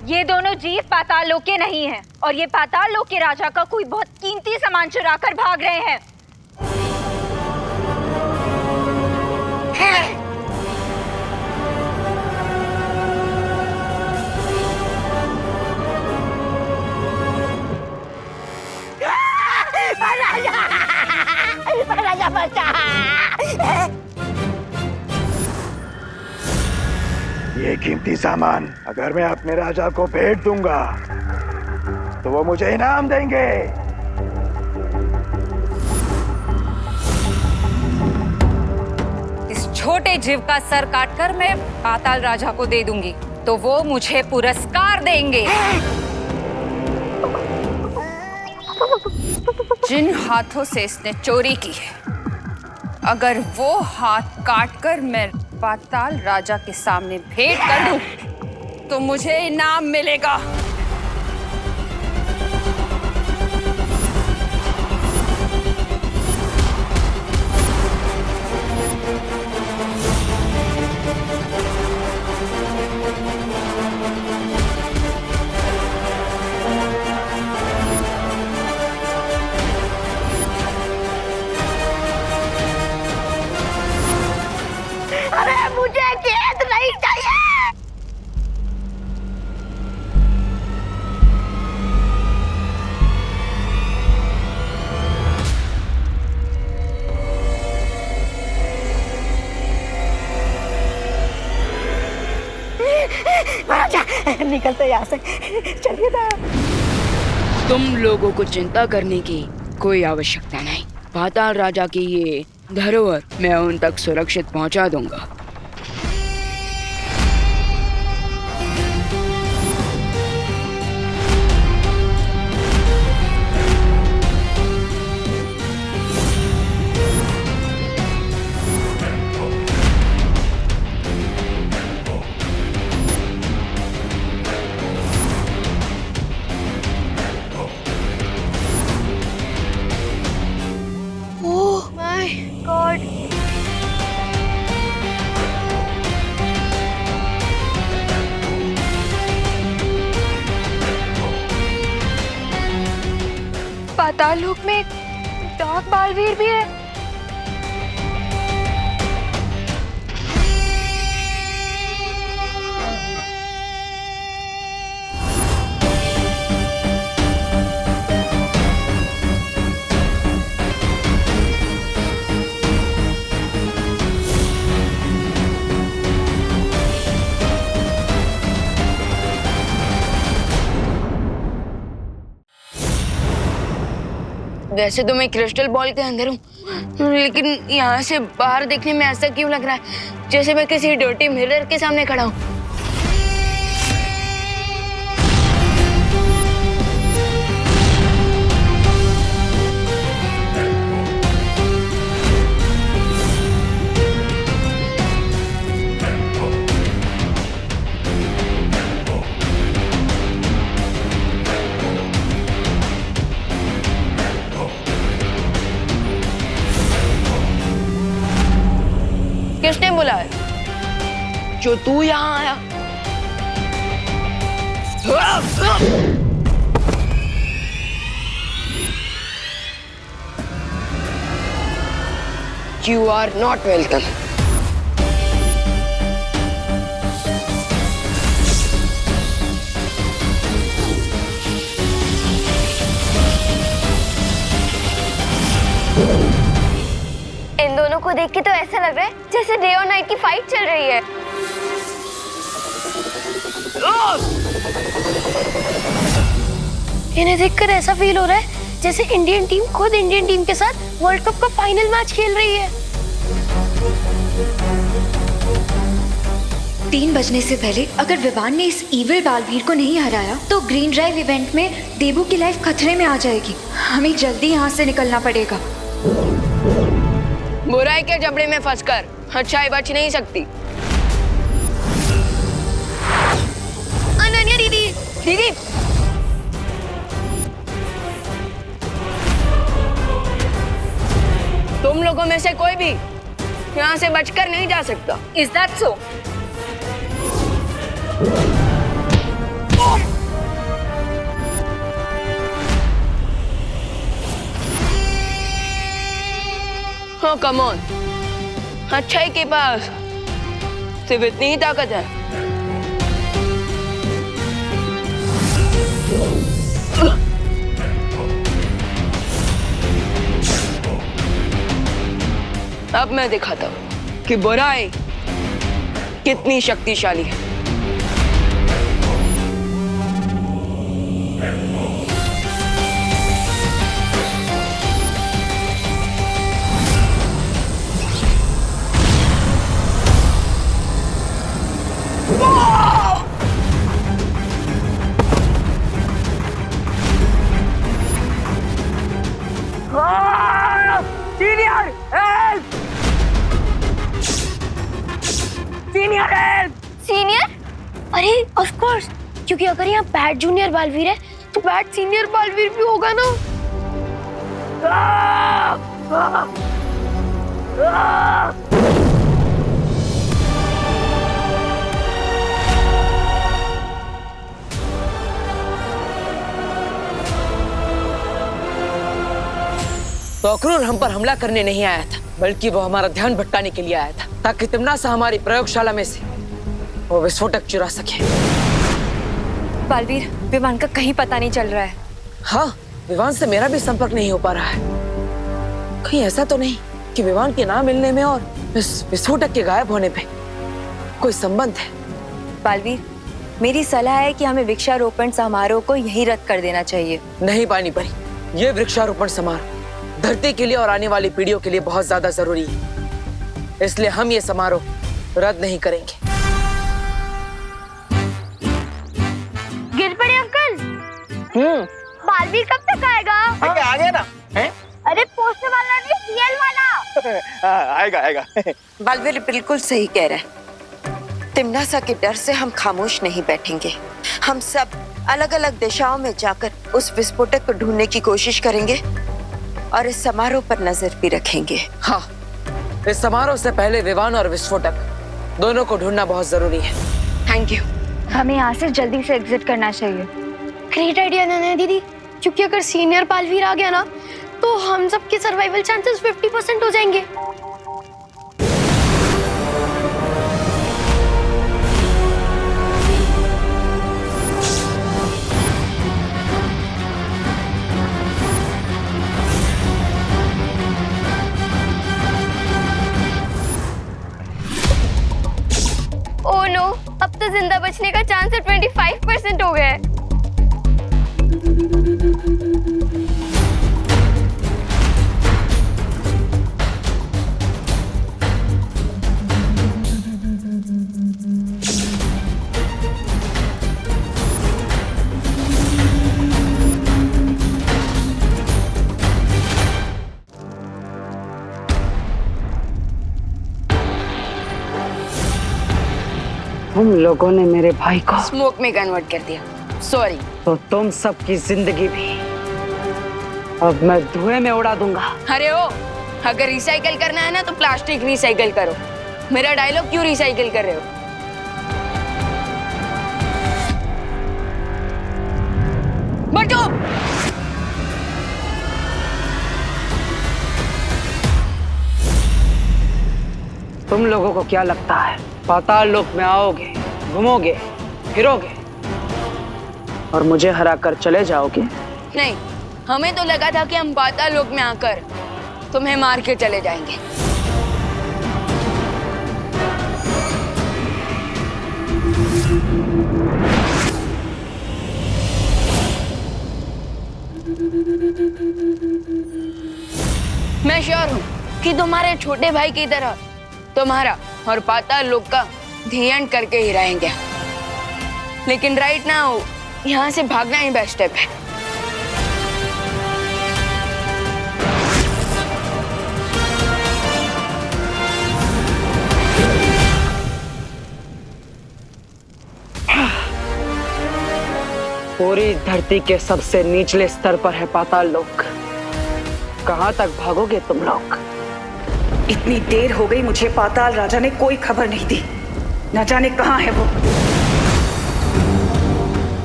ये दोनों जीव पाताल लोक के नहीं हैं और ये पाताल लोक के राजा का कोई बहुत कीमती सामान चुरा कर भाग रहे हैं। राजा बचा। ये कीमती सामान अगर मैं अपने राजा को भेंट दूंगा तो वो मुझे इनाम देंगे। इस छोटे जीव का सर काटकर मैं पाताल राजा को दे दूंगी तो वो मुझे पुरस्कार देंगे। जिन हाथों से इसने चोरी की है, अगर वो हाथ काटकर मैं पाताल राजा के सामने भेंट कर दूं, तो मुझे इनाम मिलेगा। अरे मुझे गेंद नहीं चाहिए। महाराजा निकलते यहाँ से, चलिए ना। तुम लोगों को चिंता करने की कोई आवश्यकता नहीं। पाताल राजा की ये धरोहर मैं उन तक सुरक्षित पहुंचा दूंगा। Oh my God. पाताल लोक में डार्क बालवीर भी है। वैसे तो मैं क्रिस्टल बॉल के अंदर हूँ, लेकिन यहाँ से बाहर देखने में ऐसा क्यों लग रहा है जैसे मैं किसी डर्टी मिरर के सामने खड़ा हूँ। किसने बुलाया? जो तू यहाँ आया। You are not welcome. इन दोनों को देख के तो ऐसा लग रहा है जैसे डे और नाइट की फाइट चल रही है। इन्हें देखकर ऐसा फील हो रहा है जैसे इंडियन टीम खुद इंडियन टीम के साथ वर्ल्ड कप का फाइनल मैच खेल रही है। 3 बजने से पहले अगर विवान ने इस इविल बालवीर को नहीं हराया तो ग्रीन ड्राइव इवेंट में देबू की लाइफ खतरे में आ जाएगी। हमें जल्दी यहाँ से निकलना पड़ेगा। बुराई के जबड़े में फंसकर अच्छाई बच नहीं सकती। अनन्या दीदी, दीदी तुम लोगों में से कोई भी यहाँ से बचकर नहीं जा सकता। Is that so? हाँ, कम ऑन। अच्छाई के पास सिर्फ इतनी ही ताकत है। अब मैं दिखाता हूँ कि बुराई कितनी शक्तिशाली है। Senior help! Senior help! Senior? अरे ऑफ कोर्स, क्योंकि अगर यहाँ बैट जूनियर बालवीर है तो बैट सीनियर बालवीर भी होगा ना। तो अक्रूर हम पर हमला करने नहीं आया था, बल्कि वो हमारा ध्यान भटकाने के लिए आया था, ताकि तिम्नासा हमारी प्रयोगशाला में से वो विस्फोटक चुरा सके। बालवीर, विवान का कहीं पता नहीं चल रहा है। हाँ, विवान से मेरा भी संपर्क नहीं हो पा रहा है। कहीं ऐसा तो नहीं कि विवान के ना मिलने में और इस विस्फोटक के गायब होने पे कोई संबंध है? बालवीर, मेरी सलाह है कि हमें वृक्षारोपण समारोह को यहीं रद्द कर देना चाहिए। नहीं पानी परी, ये वृक्षारोपण समारोह धरती के लिए और आने वाली पीढ़ियों के लिए बहुत ज्यादा जरूरी है, इसलिए हम ये समारोह रद्द नहीं करेंगे। गिर पड़े अंकल। बालवीर कब तक आएगा? आ गया ना है? अरे पोस्टर वाला नहीं, रियल वाला। आएगा आएगा। बालवीर बिल्कुल सही कह रहा है। तिम्नासा के डर से हम खामोश नहीं बैठेंगे। हम सब अलग अलग दिशाओं में जाकर उस विस्फोटक को ढूंढने की कोशिश करेंगे और इस समारोह पर नजर भी रखेंगे। हाँ, इस समारोह से पहले विवान और विस्फोटक दोनों को ढूंढना बहुत जरूरी है। Thank you. हमें यहाँ से जल्दी से एग्जिट करना चाहिए। ग्रेट आइडिया नन्या दीदी। क्योंकि अगर सीनियर बालवीर आ गया ना तो हम सबके सर्वाइवल चांसेस 50% हो जाएंगे। ओह नो, अब तो जिंदा बचने का चांस 25% हो गया है। तुम लोगों ने मेरे भाई को स्मोक में कन्वर्ट कर दिया, सॉरी। तो तुम सबकी जिंदगी भी अब मैं धुएं में उड़ा दूंगा। अरे ओ, अगर रिसाइकल करना है ना तो प्लास्टिक रिसाइकल करो। मेरा डायलॉग क्यों रिसाइकल कर रहे हो? बटो! तुम लोगों को क्या लगता है पाताल लोक में आओगे, घूमोगे, फिरोगे और मुझे हरा कर चले जाओगे? नहीं, हमें तो लगा था कि हम पाताल लोक में आकर तुम्हें मार के चले जाएंगे। मैं श्योर हूँ कि तुम्हारे छोटे भाई की तरह तुम्हारा और पाताल लोक का ध्यान करके ही रहेंगे। लेकिन राइट नाउ यहाँ से भागना ही बेस्ट स्टेप है। पूरी धरती के सबसे निचले स्तर पर है पाताल लोक। कहां तक भागोगे तुम लोग? इतनी देर हो गई, मुझे पाताल राजा ने कोई खबर नहीं दी। न जाने कहाँ है वो।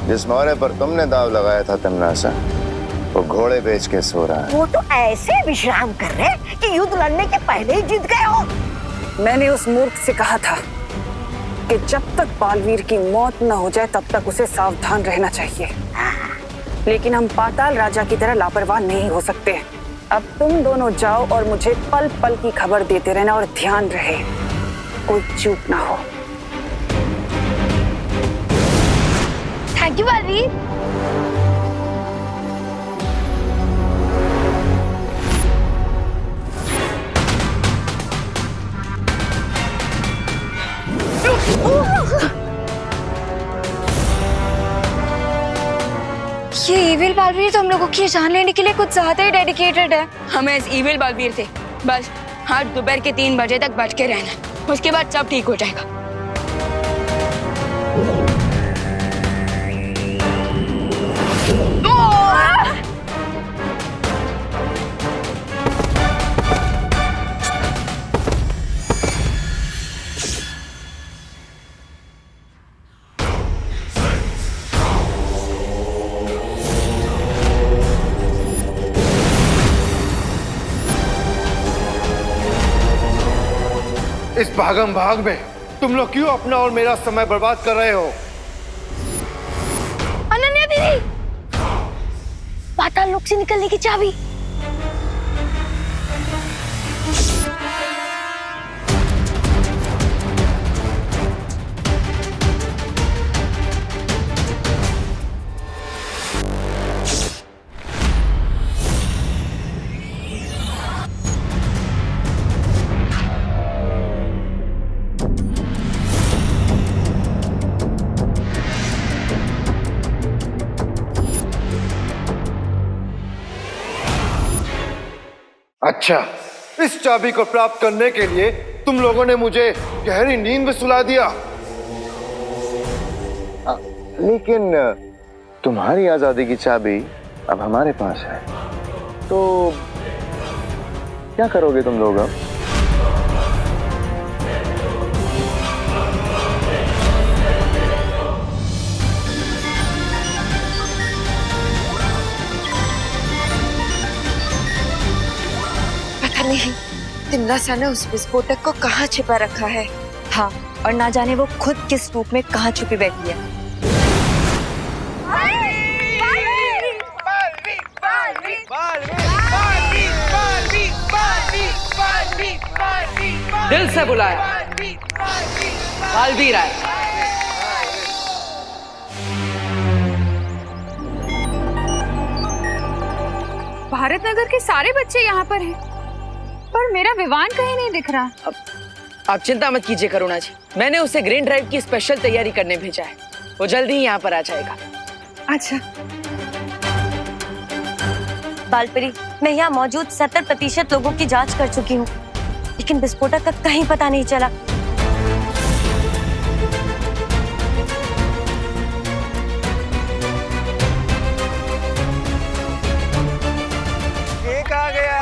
जिस मोहरे पर तुमने दाव लगाया था तमन्ना, वो घोड़े बेच के सो रहा है। वो तो ऐसे विश्राम कर रहे कि युद्ध लड़ने के पहले ही जीत गए हो। मैंने उस मूर्ख से कहा था कि जब तक बालवीर की मौत न हो जाए तब तक उसे सावधान रहना चाहिए। लेकिन हम पाताल राजा की तरह लापरवाह नहीं हो सकते। अब तुम दोनों जाओ और मुझे पल पल की खबर देते रहना, और ध्यान रहे कोई चूक ना हो। Thank you Baalveer. ये इविल बालवीर तो हम लोगों की जान लेने के लिए कुछ ज्यादा ही डेडिकेटेड है। हम इस इविल बालवीर थे, बस आज दोपहर के 3 बजे तक बच के रहना, उसके बाद सब ठीक हो जाएगा। इस भागम भाग में तुम लोग क्यों अपना और मेरा समय बर्बाद कर रहे हो? अनन्या दीदी, पाताल लोक से निकलने की चाबी। अच्छा, इस चाबी को प्राप्त करने के लिए तुम लोगों ने मुझे गहरी नींद में सुला दिया। लेकिन तुम्हारी आजादी की चाबी अब हमारे पास है, तो क्या करोगे तुम लोग अब? नहीं तिमनासा ने उस विस्फोटक को कहाँ छिपा रखा है। हाँ, और ना जाने वो खुद किस रूप में कहाँ छुपी बैठी है। दिल से बुलाया बालवीर आए। भारत नगर के सारे बच्चे यहाँ पर हैं, पर मेरा विवान कहीं नहीं दिख रहा। आप चिंता मत कीजिए करुणा जी, मैंने उसे ग्रीन ड्राइव की स्पेशल तैयारी करने भेजा है। वो जल्दी ही यहाँ पर आ जाएगा। अच्छा बालपरी, मैं यहाँ मौजूद 70% लोगों की जांच कर चुकी हूँ, लेकिन विस्फोटक का कहीं पता नहीं चला। केक आ गया।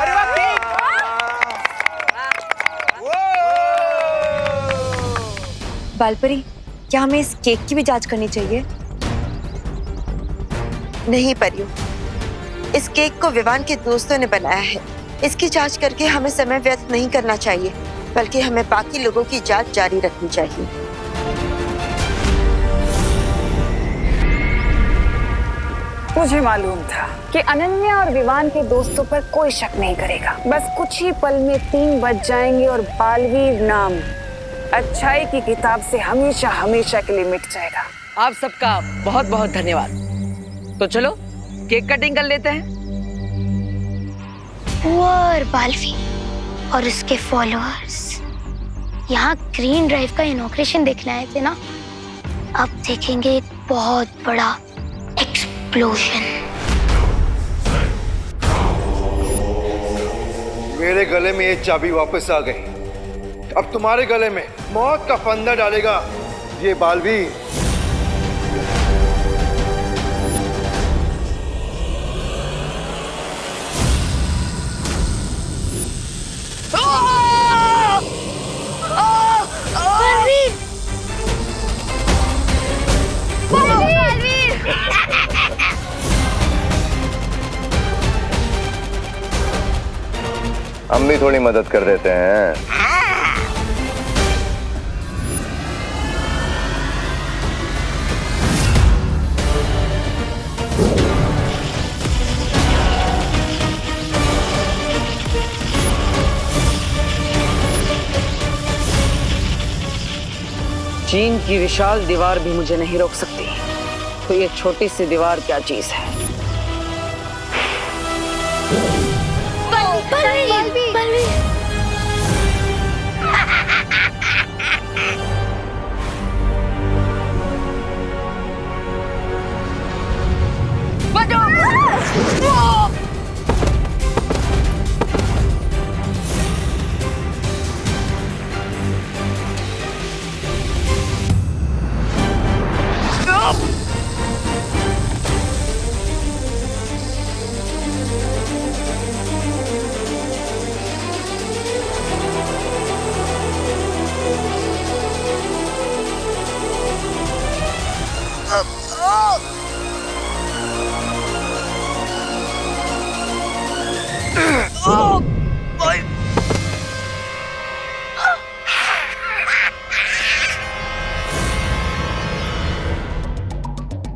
बालपरी, क्या हमें इस केक की भी जांच करनी चाहिए? नहीं परियो, इस केक को विवान के दोस्तों ने बनाया है। इसकी जांच करके हमें समय व्यर्थ नहीं करना चाहिए, बल्कि हमें बाकी लोगों की जांच जारी रखनी चाहिए। मुझे मालूम था कि अनन्या और विवान के दोस्तों पर कोई शक नहीं करेगा। बस कुछ ही पल में 3 बज जाएंगे और बालवीर नाम अच्छाई की किताब से हमेशा हमेशा के लिए मिट जाएगा। आप सबका बहुत बहुत धन्यवाद। तो चलो केक कटिंग कर लेते हैं। और बालवीर और उसके फॉलोअर्स यहाँ ग्रीन ड्राइव का इनॉग्रेशन देखने आए थे ना, अब देखेंगे एक बहुत बड़ा एक्सप्लोजन। मेरे गले में ये चाबी वापस आ गई, अब तुम्हारे गले में मौत का फंदा डालेगा ये बालवीर। हम भी थोड़ी मदद कर देते हैं। चीन की विशाल दीवार भी मुझे नहीं रोक सकती, तो ये छोटी सी दीवार क्या चीज है।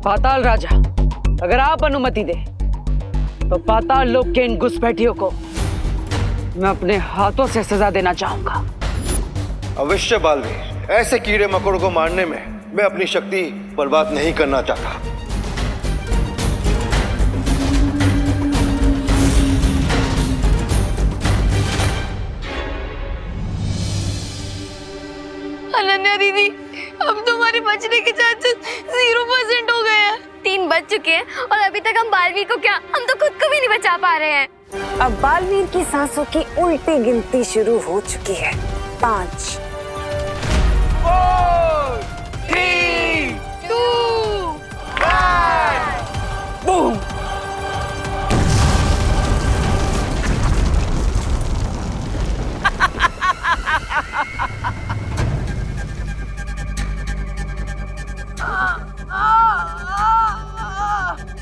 पाताल राजा, अगर आप अनुमति दे तो पाताल लोक के इन घुसपैठियों को मैं अपने हाथों से सजा देना चाहूंगा। अवश्य बालवीर, ऐसे कीड़े मकोड़ों को मारने में मैं अपनी शक्ति बर्बाद नहीं करना चाहता। अनन्या दीदी, अब तुम्हारे बचने के चांसेस 0% हो गए हैं। 3 बज चुके हैं और अभी तक हम बालवीर को क्या, हम तो खुद को भी नहीं बचा पा रहे हैं। अब बालवीर की सांसों की उल्टी गिनती शुरू हो चुकी है। 5 4 3 2 1 बूम।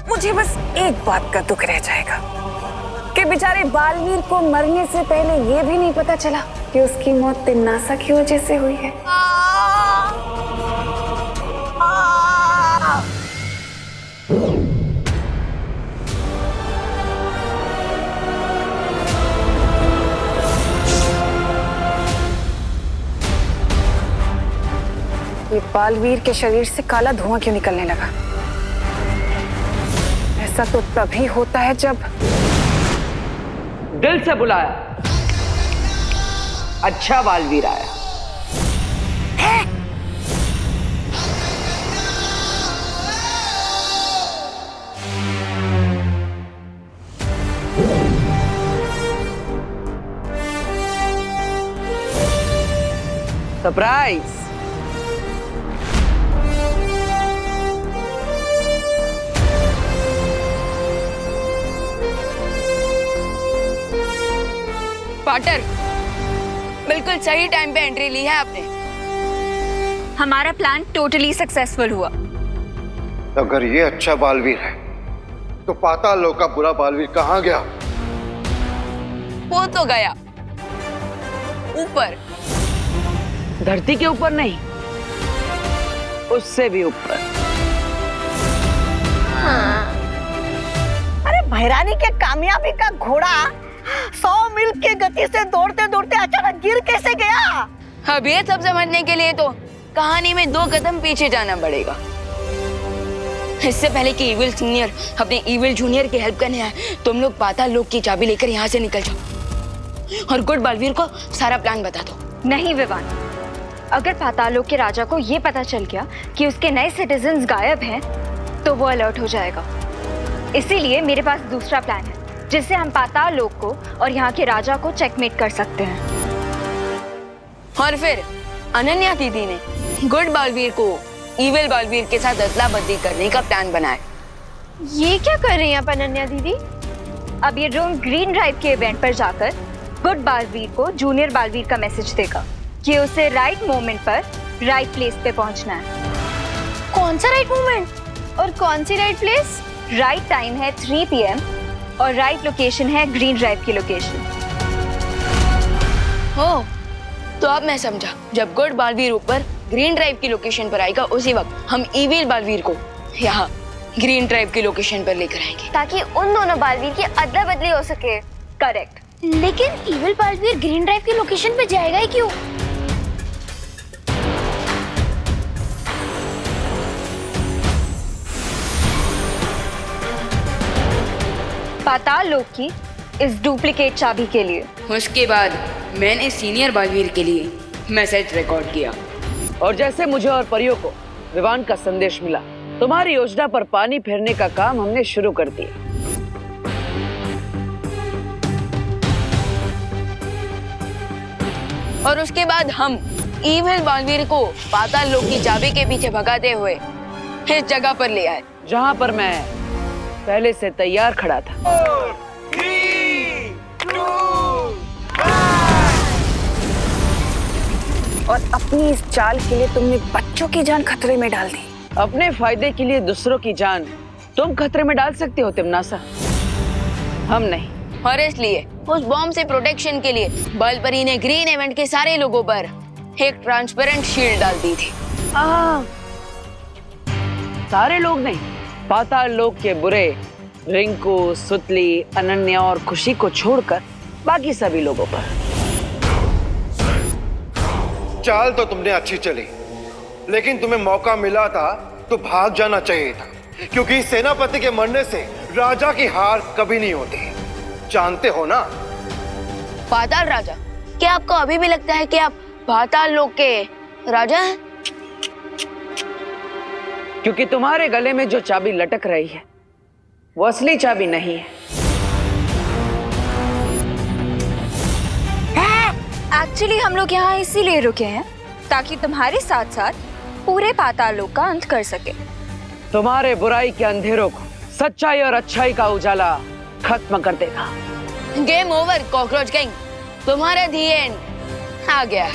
मुझे बस एक बात का दुख रह जाएगा कि बेचारे बालवीर को मरने से पहले ये भी नहीं पता चला कि उसकी मौत तिम्नासा की वजह से हुई है। ये बालवीर के शरीर से काला धुआं क्यों निकलने लगा? ऐसा तो तभी होता है जब दिल से बुलाया, अच्छा बालवीर आया। सरप्राइज। पार्टनर, बिल्कुल सही टाइम पे एंट्री ली है आपने। हमारा प्लान टोटली सक्सेसफुल हुआ। अगर ये अच्छा बालवीर है तो पाताल लोक का बुरा बालवीर कहाँ गया? वो तो गया ऊपर। धरती के ऊपर नहीं, उससे भी ऊपर। हाँ। अरे भैरानी के कामयाबी का घोड़ा 100 मील की गति से दौड़ते दौड़ते अचानक गिर कैसे गया? अब ये सब समझने के लिए तो कहानी में 2 कदम पीछे जाना पड़ेगा। इससे पहले कि इविल सीनियर अपने इविल जूनियर की हेल्प करने आए, तुम लोग पाताल लोक की चाबी लेकर यहाँ से निकल जाओ और गुड बालवीर को सारा प्लान बता दो। नहीं विवान, अगर पाताल लोक के राजा को ये पता चल गया कि उसके नए सिटीजन्स गायब हैं, तो वो अलर्ट हो जाएगा। इसीलिए मेरे पास दूसरा प्लान है जिससे हम पाताल लोक को और यहाँ के राजा को चेकमेट कर सकते हैं। और फिर अनन्या दीदी ने गुड बालवीर को इविल बालवीर के साथ अदला बदली करने का प्लान बनाया। ये क्या कर रही हैं आप अनन्या दीदी? अब ये ड्रोन ग्रीन ड्राइव के इवेंट पर जाकर गुड बालवीर को जूनियर बालवीर का मैसेज देगा कि उसे राइट मोमेंट पर राइट प्लेस पे पहुंचना है। कौन सा राइट मोमेंट और कौन सी राइट प्लेस? राइट टाइम है 3 PM और राइट लोकेशन है ग्रीन ड्राइव की लोकेशन। हो तो अब मैं समझा, जब गुड बालवीर ऊपर ग्रीन ड्राइव की लोकेशन पर आएगा, उसी वक्त हम इविल बालवीर को यहाँ ग्रीन ड्राइव की लोकेशन पर लेकर आएंगे ताकि उन दोनों बालवीर की अदला बदली हो सके। करेक्ट। लेकिन इविल बालवीर ग्रीन ड्राइव की लोकेशन पे जाएगा ही क्यों? पाताल लोक की इस डुप्लीकेट चाबी के लिए। उसके बाद मैंने सीनियर बालवीर के लिए मैसेज रिकॉर्ड किया और जैसे मुझे और परियों को विवान का संदेश मिला, तुम्हारी योजना पर पानी फेरने का काम हमने शुरू कर दिया। और उसके बाद हम इविल बालवीर को पाताल लोक की चाबी के पीछे भगाते हुए इस जगह पर ले आए जहां पर मैं पहले से तैयार खड़ा था। 3, 2, और अपनी इस चाल के लिए तुमने बच्चों की जान खतरे में डाल दी। अपने फायदे के लिए दूसरों की जान तुम खतरे में डाल सकती हो तिम्नासा, हम नहीं। और इसलिए उस बॉम्ब से प्रोटेक्शन के लिए बलपरी ने ग्रीन इवेंट के सारे लोगों पर एक ट्रांसपेरेंट शील्ड डाल दी थी। सारे लोग नहीं, पाताल लोक के बुरे रिंकू, सुतली, अनन्या और खुशी को छोड़कर बाकी सभी लोगों पर। चाल तो तुमने अच्छी चली, लेकिन तुम्हें मौका मिला था तो भाग जाना चाहिए था, क्योंकि सेनापति के मरने से राजा की हार कभी नहीं होती, जानते हो ना? पाताल राजा, क्या आपको अभी भी लगता है कि आप पाताल लोक के राजा हैं? क्योंकि तुम्हारे गले में जो चाबी लटक रही है वो असली चाबी नहीं है। एक्चुअली हम लोग यहाँ इसीलिए रुके हैं ताकि तुम्हारे साथ साथ पूरे पाताल लोक का अंत कर सके। तुम्हारे बुराई के अंधेरों को सच्चाई और अच्छाई का उजाला खत्म कर देगा। गेम ओवर कॉकरोच किंग, तुम्हारा दी एंड आ गया।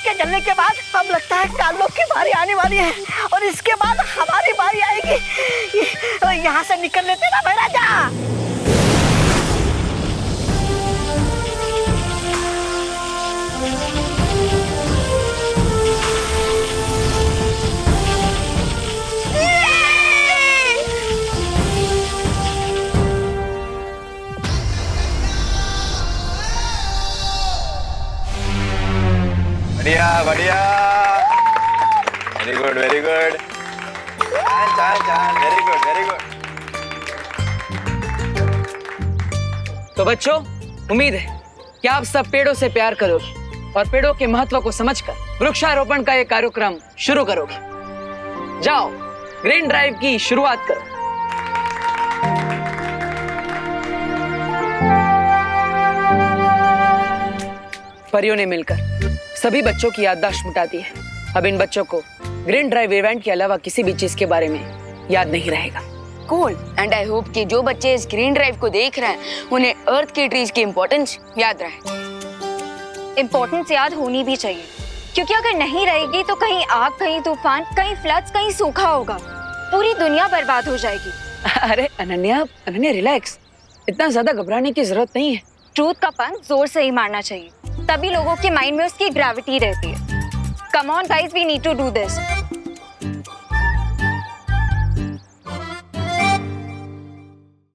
के जलने के बाद अब लगता है कार्लो की बारी आने वाली है और इसके बाद हमारी बारी आएगी। यहाँ से निकल लेते ना भाई राजा। बढ़िया बढ़िया, very good very good, very good very good. तो बच्चों, उम्मीद है कि आप सब पेड़ों से प्यार करोगे और पेड़ों के महत्व को समझकर वृक्षारोपण का ये कार्यक्रम शुरू करोगे। जाओ, ग्रीन ड्राइव की शुरुआत करो। परियों ने मिलकर सभी बच्चों की याददाश्त मिटा दी है। अब इन बच्चों को ग्रीन ड्राइव इवेंट के अलावा किसी भी चीज के बारे में याद नहीं रहेगा। कूल, एंड आई होप कि जो बच्चे इस ग्रीन ड्राइव को देख रहे हैं उन्हें अर्थ की ट्रीज की इम्पोर्टेंस याद रहे। इम्पोर्टेंस याद होनी भी चाहिए, क्योंकि अगर नहीं रहेगी तो कहीं आग, कहीं तूफान, कहीं फ्लड्स, कहीं सूखा होगा, पूरी दुनिया बर्बाद हो जाएगी। अरे अनन्या रिलैक्स, इतना ज्यादा घबराने की जरूरत नहीं है। ट्रूथ का पंच जोर से ही मारना चाहिए, तभी लोगों के माइंड में उसकी ग्रेविटी रहती है। Come on guys, we need to do this.